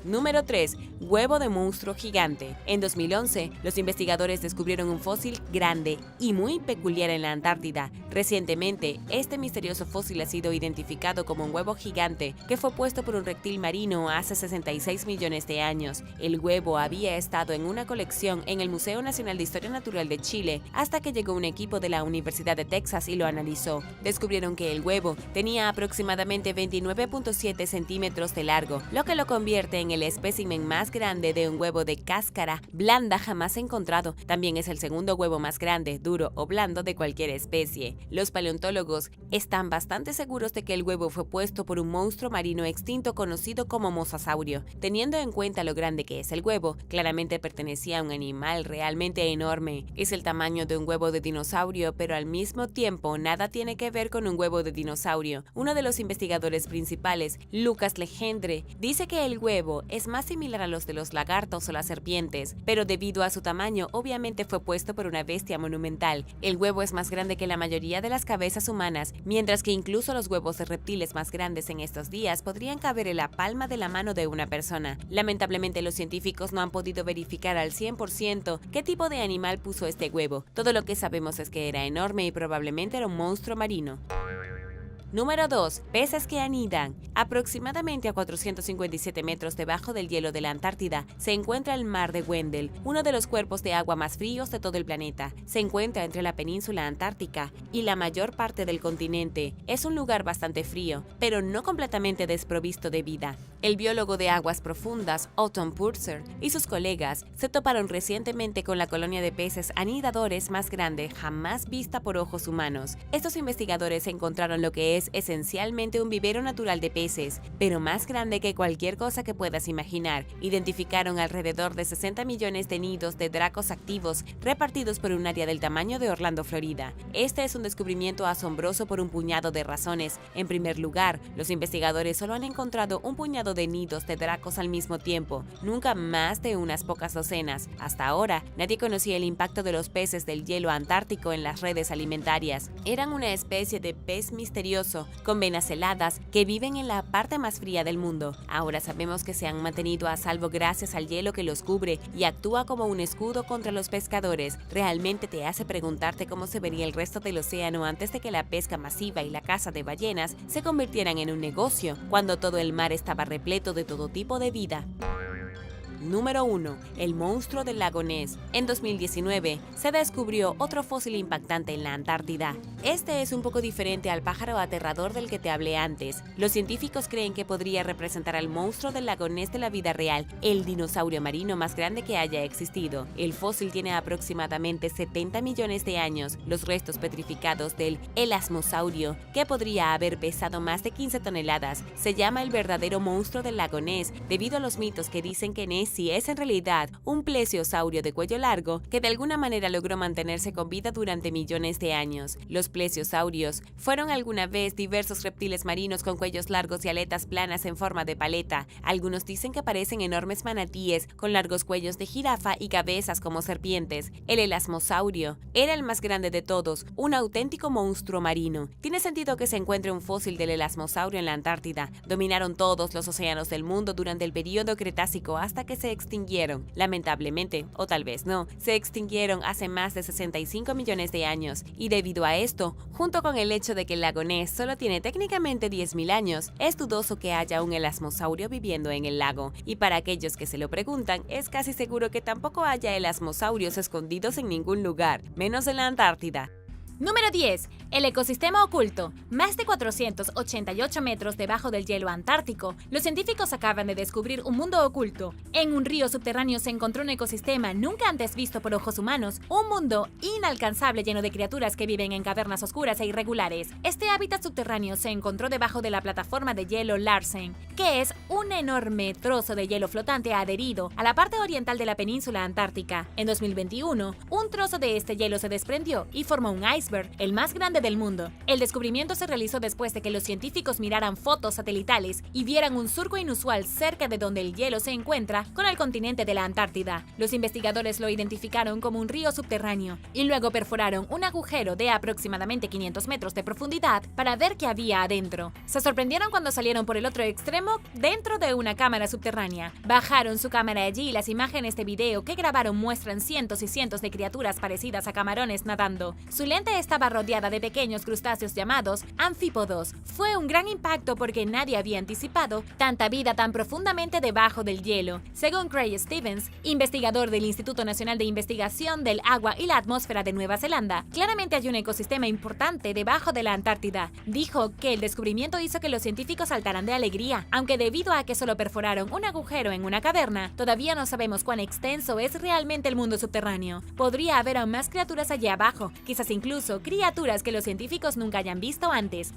Número 3. Huevo de monstruo gigante. En 2011, los investigadores descubrieron un fósil grande y muy peculiar en la Antártida. Recientemente, este misterioso fósil ha sido identificado como un huevo gigante que fue puesto por un reptil marino hace 66 millones de años. El huevo había estado en una colección en el Museo Nacional de Historia Natural de Chile hasta que llegó un equipo de la Universidad de Texas y lo analizó. Descubrieron que el huevo tenía aproximadamente 29.7 centímetros de largo, lo que lo convierte en el espécimen más grande de un huevo de cáscara blanda jamás encontrado. También es el segundo huevo más grande, duro o blando de cualquier especie. Los paleontólogos están bastante seguros de que el huevo fue puesto por un monstruo marino extinto conocido como mosasaurio. Teniendo en cuenta lo grande que es el huevo, claramente pertenecía a un animal realmente enorme. Es el tamaño de un huevo de dinosaurio, pero al mismo tiempo nada tiene que ver con un huevo de dinosaurio. Uno de los investigadores principales, Lucas Legendre, dice que el huevo es más similar a los de los lagartos o las serpientes, pero debido a su tamaño obviamente fue puesto por una bestia monumental. El huevo es más grande que la mayoría de las cabezas humanas, mientras que incluso los huevos de reptiles más grandes en estos días podrían caber en la palma de la mano de una persona. Lamentablemente los científicos no han podido verificar al 100% qué tipo de animal puso este huevo. Todo lo que sabemos es que era enorme y probablemente era un monstruo marino. Número 2. Peces que anidan. Aproximadamente a 457 metros debajo del hielo de la Antártida se encuentra el mar de Weddell, uno de los cuerpos de agua más fríos de todo el planeta. Se encuentra entre la península antártica y la mayor parte del continente. Es un lugar bastante frío, pero no completamente desprovisto de vida. El biólogo de aguas profundas, Otto Purser, y sus colegas se toparon recientemente con la colonia de peces anidadores más grande jamás vista por ojos humanos. Estos investigadores encontraron lo que es esencialmente un vivero natural de peces, pero más grande que cualquier cosa que puedas imaginar. Identificaron alrededor de 60 millones de nidos de dracos activos repartidos por un área del tamaño de Orlando, Florida. Este es un descubrimiento asombroso por un puñado de razones. En primer lugar, los investigadores solo han encontrado un puñado de nidos de dracos al mismo tiempo, nunca más de unas pocas docenas. Hasta ahora, nadie conocía el impacto de los peces del hielo antártico en las redes alimentarias. Eran una especie de pez misterioso, con venas heladas, que viven en la parte más fría del mundo. Ahora sabemos que se han mantenido a salvo gracias al hielo que los cubre y actúa como un escudo contra los pescadores. Realmente te hace preguntarte cómo se vería el resto del océano antes de que la pesca masiva y la caza de ballenas se convirtieran en un negocio, cuando todo el mar estaba repleto de todo tipo de vida. Número 1. El monstruo del lago Ness. En 2019 se descubrió otro fósil impactante en la Antártida. Este es un poco diferente al pájaro aterrador del que te hablé antes. Los científicos creen que podría representar al monstruo del lago Ness de la vida real, el dinosaurio marino más grande que haya existido. El fósil tiene aproximadamente 70 millones de años. Los restos petrificados del elasmosaurio, que podría haber pesado más de 15 toneladas, se llama el verdadero monstruo del lago Ness, debido a los mitos que dicen que Nessie es en realidad un plesiosaurio de cuello largo que de alguna manera logró mantenerse con vida durante millones de años. Los plesiosaurios fueron alguna vez diversos reptiles marinos con cuellos largos y aletas planas en forma de paleta. Algunos dicen que parecen enormes manatíes con largos cuellos de jirafa y cabezas como serpientes. El elasmosaurio era el más grande de todos, un auténtico monstruo marino. Tiene sentido que se encuentre un fósil del elasmosaurio en la Antártida. Dominaron todos los océanos del mundo durante el período Cretácico hasta que se extinguieron. Lamentablemente, o tal vez no, se extinguieron hace más de 65 millones de años. Y debido a esto, junto con el hecho de que el lago Ness solo tiene técnicamente 10.000 años, es dudoso que haya un elasmosaurio viviendo en el lago. Y para aquellos que se lo preguntan, es casi seguro que tampoco haya elasmosaurios escondidos en ningún lugar, menos en la Antártida. Número 10. El ecosistema oculto. Más de 488 metros debajo del hielo antártico, los científicos acaban de descubrir un mundo oculto. En un río subterráneo se encontró un ecosistema nunca antes visto por ojos humanos, un mundo inalcanzable lleno de criaturas que viven en cavernas oscuras e irregulares. Este hábitat subterráneo se encontró debajo de la plataforma de hielo Larsen, que es un enorme trozo de hielo flotante adherido a la parte oriental de la península antártica. En 2021, un trozo de este hielo se desprendió y formó un iceberg, el más grande del mundo. El descubrimiento se realizó después de que los científicos miraran fotos satelitales y vieran un surco inusual cerca de donde el hielo se encuentra con el continente de la Antártida. Los investigadores lo identificaron como un río subterráneo y luego perforaron un agujero de aproximadamente 500 metros de profundidad para ver qué había adentro. Se sorprendieron cuando salieron por el otro extremo dentro de una cámara subterránea. Bajaron su cámara allí y las imágenes de video que grabaron muestran cientos y cientos de criaturas parecidas a camarones nadando. Su lente estaba rodeada de pequeños crustáceos llamados anfípodos. Fue un gran impacto porque nadie había anticipado tanta vida tan profundamente debajo del hielo. Según Craig Stevens, investigador del Instituto Nacional de Investigación del Agua y la Atmósfera de Nueva Zelanda, claramente hay un ecosistema importante debajo de la Antártida. Dijo que el descubrimiento hizo que los científicos saltaran de alegría, aunque debido a que solo perforaron un agujero en una caverna, todavía no sabemos cuán extenso es realmente el mundo subterráneo. Podría haber aún más criaturas allí abajo, quizás incluso criaturas que los científicos nunca hayan visto antes.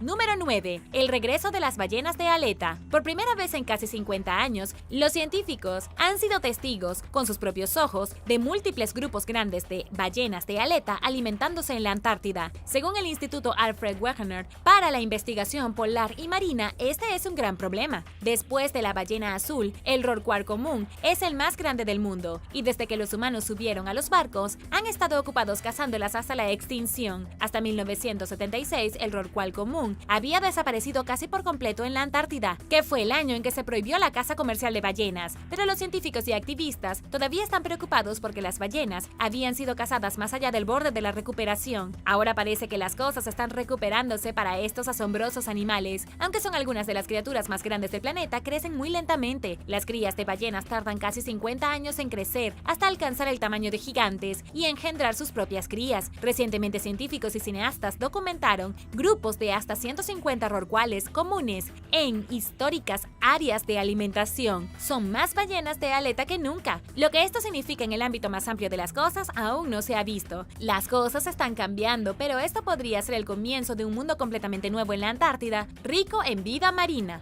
Número 9. El regreso de las ballenas de aleta. Por primera vez en casi 50 años, los científicos han sido testigos, con sus propios ojos, de múltiples grupos grandes de ballenas de aleta alimentándose en la Antártida. Según el Instituto Alfred Wegener para la Investigación Polar y Marina, este es un gran problema. Después de la ballena azul, el rorcual común es el más grande del mundo, y desde que los humanos subieron a los barcos, han estado ocupados cazándolas hasta la extinción. Hasta 1976, el rorcual común había desaparecido casi por completo en la Antártida, que fue el año en que se prohibió la caza comercial de ballenas, pero los científicos y activistas todavía están preocupados porque las ballenas habían sido cazadas más allá del borde de la recuperación. Ahora parece que las cosas están recuperándose para estos asombrosos animales. Aunque son algunas de las criaturas más grandes del planeta, crecen muy lentamente. Las crías de ballenas tardan casi 50 años en crecer hasta alcanzar el tamaño de gigantes y engendrar sus propias crías. Recientemente, científicos y cineastas documentaron grupos de hasta 150 rorcuales comunes en históricas áreas de alimentación. Son más ballenas de aleta que nunca. Lo que esto significa en el ámbito más amplio de las cosas aún no se ha visto. Las cosas están cambiando, pero esto podría ser el comienzo de un mundo completamente nuevo en la Antártida, rico en vida marina.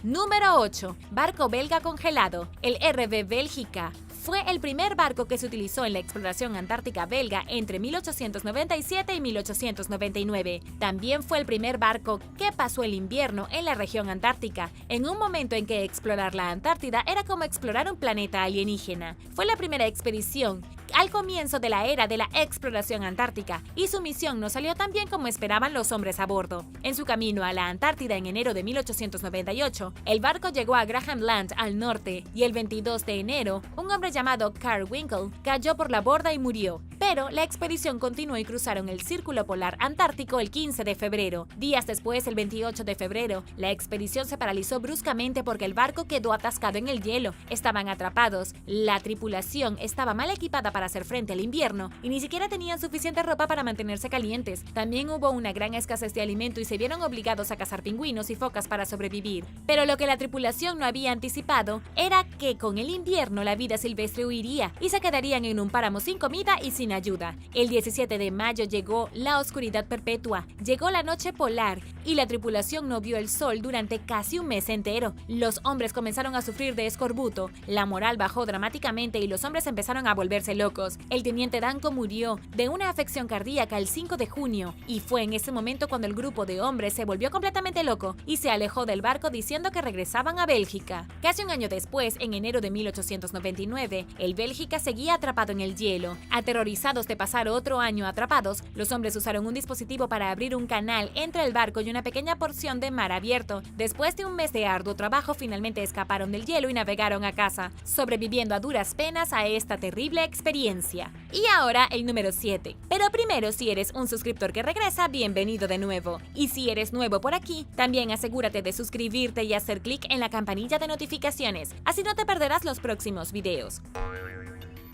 Número 8. Barco belga congelado. El RV Bélgica fue el primer barco que se utilizó en la exploración antártica belga entre 1897 y 1899. También fue el primer barco que pasó el invierno en la región antártica, en un momento en que explorar la Antártida era como explorar un planeta alienígena. Fue la primera expedición al comienzo de la era de la exploración antártica, y su misión no salió tan bien como esperaban los hombres a bordo. En su camino a la Antártida en enero de 1898, el barco llegó a Graham Land al norte, y el 22 de enero, un hombre llamado Carl Winkle cayó por la borda y murió. Pero Pero la expedición continuó y cruzaron el Círculo Polar Antártico el 15 de febrero. Días después, el 28 de febrero, la expedición se paralizó bruscamente porque el barco quedó atascado en el hielo. Estaban atrapados, la tripulación estaba mal equipada para hacer frente al invierno y ni siquiera tenían suficiente ropa para mantenerse calientes. También hubo una gran escasez de alimento y se vieron obligados a cazar pingüinos y focas para sobrevivir. Pero lo que la tripulación no había anticipado era que con el invierno la vida silvestre huiría y se quedarían en un páramo sin comida y sin ayuda. El 17 de mayo llegó la oscuridad perpetua, llegó la noche polar y la tripulación no vio el sol durante casi un mes entero. Los hombres comenzaron a sufrir de escorbuto, la moral bajó dramáticamente y los hombres empezaron a volverse locos. El teniente Danko murió de una afección cardíaca el 5 de junio y fue en ese momento cuando el grupo de hombres se volvió completamente loco y se alejó del barco diciendo que regresaban a Bélgica. Casi un año después, en enero de 1899, el Bélgica seguía atrapado en el hielo. Aterrorizados de pasar otro año atrapados, los hombres usaron un dispositivo para abrir un canal entre el barco y una pequeña porción de mar abierto. Después de un mes de arduo trabajo, finalmente escaparon del hielo y navegaron a casa, sobreviviendo a duras penas a esta terrible experiencia. Y ahora el número 7. Pero primero, si eres un suscriptor que regresa, bienvenido de nuevo. Y si eres nuevo por aquí, también asegúrate de suscribirte y hacer clic en la campanilla de notificaciones, así no te perderás los próximos videos.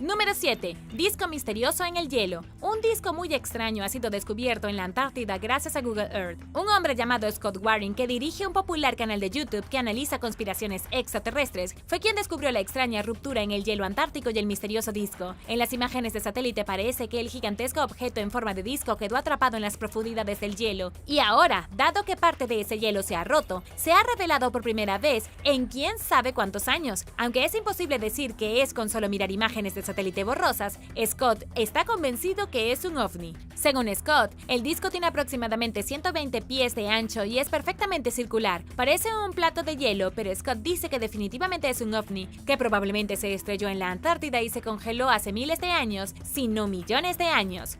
Número 7. Disco misterioso en el hielo. Un disco muy extraño ha sido descubierto en la Antártida gracias a Google Earth. Un hombre llamado Scott Waring, que dirige un popular canal de YouTube que analiza conspiraciones extraterrestres, fue quien descubrió la extraña ruptura en el hielo antártico y el misterioso disco. En las imágenes de satélite parece que el gigantesco objeto en forma de disco quedó atrapado en las profundidades del hielo. Y ahora, dado que parte de ese hielo se ha roto, se ha revelado por primera vez en quién sabe cuántos años. Aunque es imposible decir que es con solo mirar imágenes de satélite borrosas, Scott está convencido que es un ovni. Según Scott, el disco tiene aproximadamente 120 pies de ancho y es perfectamente circular. Parece un plato de hielo, pero Scott dice que definitivamente es un ovni, que probablemente se estrelló en la Antártida y se congeló hace miles de años, si no millones de años.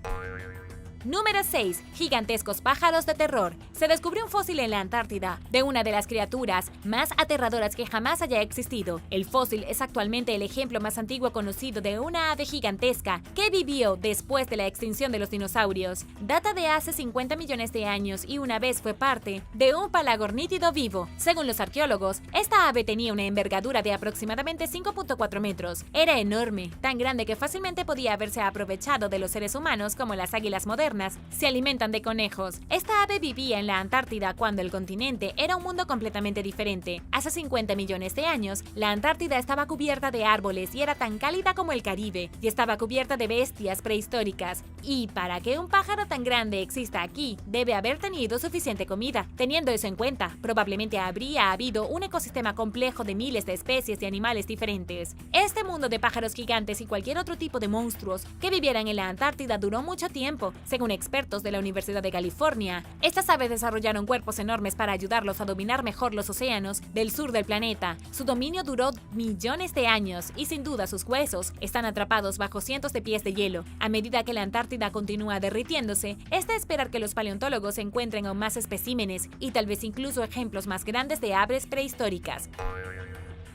Número 6. Gigantescos pájaros de terror. Se descubrió un fósil en la Antártida de una de las criaturas más aterradoras que jamás haya existido. El fósil es actualmente el ejemplo más antiguo conocido de una ave gigantesca que vivió después de la extinción de los dinosaurios. Data de hace 50 millones de años y una vez fue parte de un palagornítido vivo. Según los arqueólogos, esta ave tenía una envergadura de aproximadamente 5.4 metros. Era enorme, tan grande que fácilmente podía haberse aprovechado de los seres humanos como las águilas modernas. Se alimentan de conejos. Esta ave vivía en la Antártida cuando el continente era un mundo completamente diferente. Hace 50 millones de años, la Antártida estaba cubierta de árboles y era tan cálida como el Caribe, y estaba cubierta de bestias prehistóricas. Y para que un pájaro tan grande exista aquí, debe haber tenido suficiente comida. Teniendo eso en cuenta, probablemente habría habido un ecosistema complejo de miles de especies de animales diferentes. Este mundo de pájaros gigantes y cualquier otro tipo de monstruos que vivieran en la Antártida duró mucho tiempo. Según expertos de la Universidad de California, estas aves desarrollaron cuerpos enormes para ayudarlos a dominar mejor los océanos del sur del planeta. Su dominio duró millones de años y sin duda sus huesos están atrapados bajo cientos de pies de hielo. A medida que la Antártida continúa derritiéndose, es de esperar que los paleontólogos encuentren aún más especímenes y tal vez incluso ejemplos más grandes de aves prehistóricas.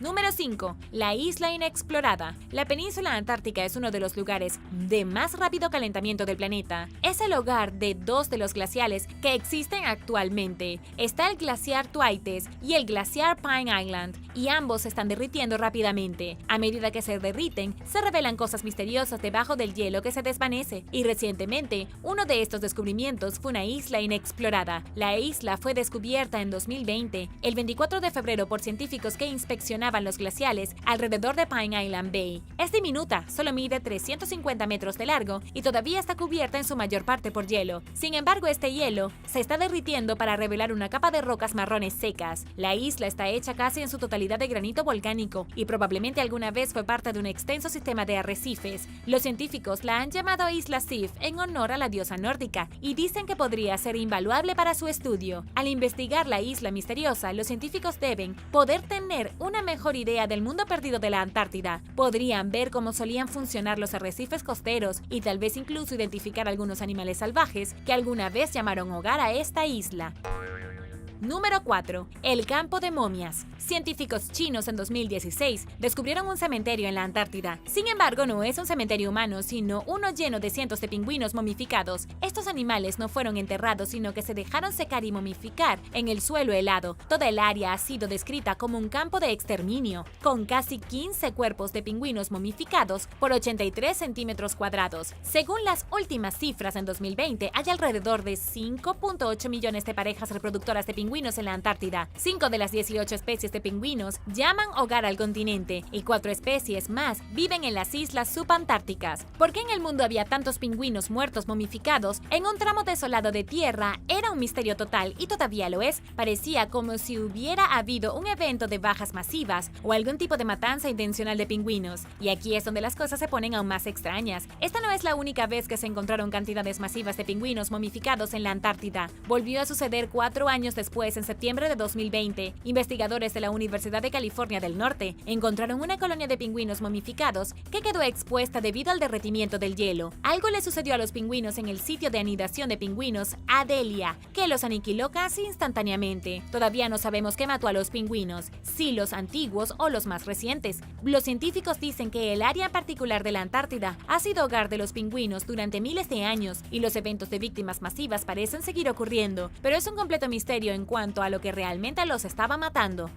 Número 5. La isla inexplorada. La península antártica es uno de los lugares de más rápido calentamiento del planeta. Es el hogar de dos de los glaciales que existen actualmente. Está el glaciar Thwaites y el glaciar Pine Island, y ambos se están derritiendo rápidamente. A medida que se derriten, se revelan cosas misteriosas debajo del hielo que se desvanece. Y recientemente, uno de estos descubrimientos fue una isla inexplorada. La isla fue descubierta en 2020, el 24 de febrero, por científicos que inspeccionaban los glaciales alrededor de Pine Island Bay. Es diminuta, solo mide 350 metros de largo y todavía está cubierta en su mayor parte por hielo. Sin embargo, este hielo se está derritiendo para revelar una capa de rocas marrones secas. La isla está hecha casi en su totalidad de granito volcánico y probablemente alguna vez fue parte de un extenso sistema de arrecifes. Los científicos la han llamado Isla Sif en honor a la diosa nórdica y dicen que podría ser invaluable para su estudio. Al investigar la isla misteriosa, los científicos deben poder tener una mejor idea del mundo perdido de la Antártida. Podrían ver cómo solían funcionar los arrecifes costeros y tal vez incluso identificar algunos animales salvajes que alguna vez llamaron hogar a esta isla. Número 4. El campo de momias. Científicos chinos en 2016 descubrieron un cementerio en la Antártida. Sin embargo, no es un cementerio humano, sino uno lleno de cientos de pingüinos momificados. Estos animales no fueron enterrados, sino que se dejaron secar y momificar en el suelo helado. Toda el área ha sido descrita como un campo de exterminio, con casi 15 cuerpos de pingüinos momificados por 83 centímetros cuadrados. Según las últimas cifras, en 2020 hay alrededor de 5.8 millones de parejas reproductoras de pingüinos en la Antártida. 5 de las 18 especies de pingüinos llaman hogar al continente y 4 especies más viven en las islas subantárticas. ¿Por qué en el mundo había tantos pingüinos muertos momificados en un tramo desolado de tierra? Era un misterio total y todavía lo es. Parecía como si hubiera habido un evento de bajas masivas o algún tipo de matanza intencional de pingüinos. Y aquí es donde las cosas se ponen aún más extrañas. Esta no es la única vez que se encontraron cantidades masivas de pingüinos momificados en la Antártida. Volvió a suceder 4 años después, en septiembre de 2020. Investigadores de la Universidad de California del Norte encontraron una colonia de pingüinos momificados que quedó expuesta debido al derretimiento del hielo. Algo le sucedió a los pingüinos en el sitio de anidación de pingüinos Adelia, que los aniquiló casi instantáneamente. Todavía no sabemos qué mató a los pingüinos, si los antiguos o los más recientes. Los científicos dicen que el área particular de la Antártida ha sido hogar de los pingüinos durante miles de años y los eventos de víctimas masivas parecen seguir ocurriendo, pero es un completo misterio en cuanto a lo que realmente los estaba matando.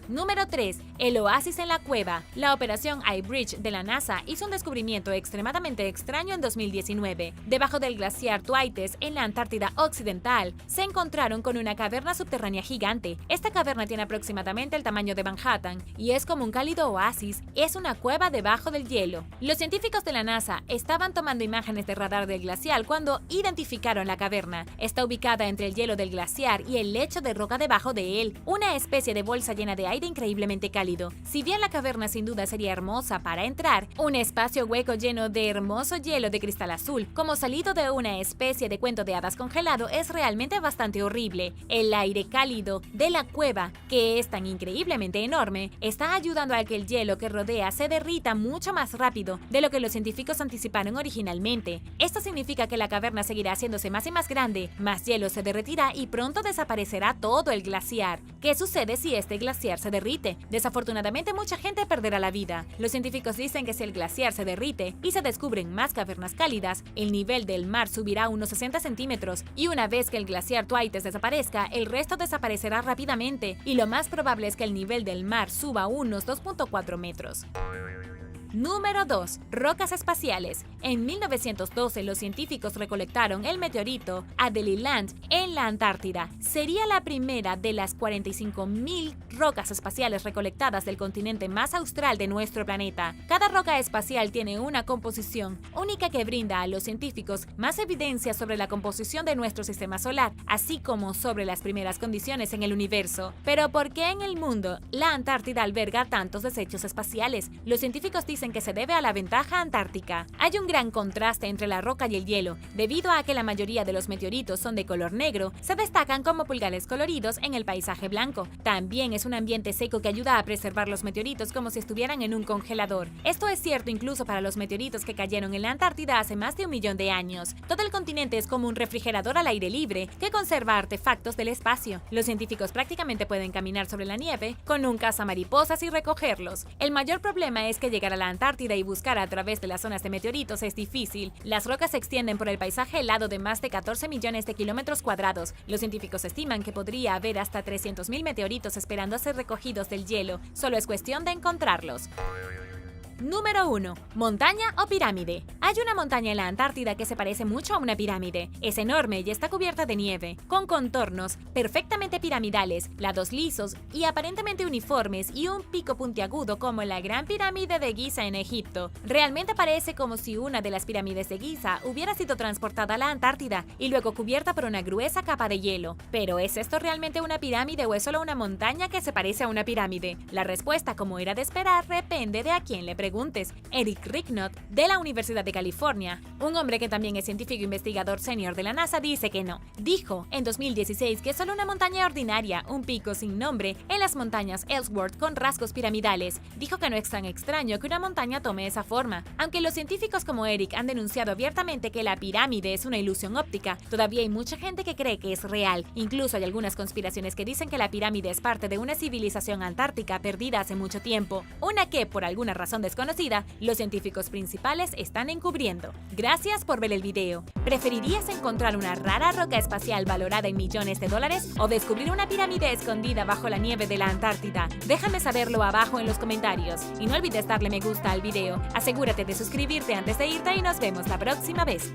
Número 3. El oasis en la cueva. La operación iBridge de la NASA hizo un descubrimiento extremadamente extraño en 2019. Debajo del glaciar Thwaites, en la Antártida Occidental, se encontraron con una caverna subterránea gigante. Esta caverna tiene aproximadamente el tamaño de Manhattan y es como un cálido oasis. Es una cueva debajo del hielo. Los científicos de la NASA estaban tomando imágenes de radar del glacial cuando identificaron la caverna. Está ubicada entre el hielo del glaciar y el lecho de roca debajo de él, una especie de bolsa llena de aire increíblemente cálido. Si bien la caverna sin duda sería hermosa para entrar, un espacio hueco lleno de hermoso hielo de cristal azul, como salido de una especie de cuento de hadas congelado, es realmente bastante horrible. El aire cálido de la cueva, que es tan increíblemente enorme, está ayudando a que el hielo que rodea se derrita mucho más rápido de lo que los científicos anticiparon originalmente. Esto significa que la caverna seguirá haciéndose más y más grande, más hielo se derretirá y pronto desaparecerá todo el glaciar. ¿Qué sucede si este glaciar se derrite? Desafortunadamente, mucha gente perderá la vida. Los científicos dicen que si el glaciar se derrite y se descubren más cavernas cálidas, el nivel del mar subirá unos 60 centímetros y una vez que el glaciar Thwaites desaparezca, el resto desaparecerá rápidamente y lo más probable es que el nivel del mar suba unos 2.4 metros. Número 2. Rocas espaciales. En 1912, los científicos recolectaron el meteorito Adelie Land en la Antártida. Sería la primera de las 45.000 rocas espaciales recolectadas del continente más austral de nuestro planeta. Cada roca espacial tiene una composición única que brinda a los científicos más evidencia sobre la composición de nuestro sistema solar, así como sobre las primeras condiciones en el universo. Pero ¿por qué en el mundo la Antártida alberga tantos desechos espaciales? Los científicos dicen que se debe a la ventaja antártica. Hay un gran contraste entre la roca y el hielo. Debido a que la mayoría de los meteoritos son de color negro, se destacan como pulgares coloridos en el paisaje blanco. También es un ambiente seco que ayuda a preservar los meteoritos como si estuvieran en un congelador. Esto es cierto incluso para los meteoritos que cayeron en la Antártida hace más de 1 millón de años. Todo el continente es como un refrigerador al aire libre que conserva artefactos del espacio. Los científicos prácticamente pueden caminar sobre la nieve con un cazamariposas y recogerlos. El mayor problema es que llegar a la Antártida y buscar a través de las zonas de meteoritos es difícil. Las rocas se extienden por el paisaje helado de más de 14 millones de kilómetros cuadrados. Los científicos estiman que podría haber hasta 300.000 meteoritos esperando a ser recogidos del hielo. Solo es cuestión de encontrarlos. Número 1. ¿Montaña o pirámide? Hay una montaña en la Antártida que se parece mucho a una pirámide. Es enorme y está cubierta de nieve, con contornos perfectamente piramidales, lados lisos y aparentemente uniformes y un pico puntiagudo como la Gran Pirámide de Giza en Egipto. Realmente parece como si una de las pirámides de Giza hubiera sido transportada a la Antártida y luego cubierta por una gruesa capa de hielo. Pero ¿es esto realmente una pirámide o es solo una montaña que se parece a una pirámide? La respuesta, como era de esperar, depende de a quién le pregunte. preguntes. Eric Ricknott, de la Universidad de California, un hombre que también es científico e investigador senior de la NASA, dice que no. Dijo en 2016 que es solo una montaña ordinaria, un pico sin nombre, en las montañas Ellsworth con rasgos piramidales. Dijo que no es tan extraño que una montaña tome esa forma. Aunque los científicos como Eric han denunciado abiertamente que la pirámide es una ilusión óptica, todavía hay mucha gente que cree que es real. Incluso hay algunas conspiraciones que dicen que la pirámide es parte de una civilización antártica perdida hace mucho tiempo, una que, por alguna razón desconocida, los científicos principales están encubriendo. Gracias por ver el video. ¿Preferirías encontrar una rara roca espacial valorada en millones de dólares o descubrir una pirámide escondida bajo la nieve de la Antártida? Déjame saberlo abajo en los comentarios. Y no olvides darle me gusta al video. Asegúrate de suscribirte antes de irte y nos vemos la próxima vez.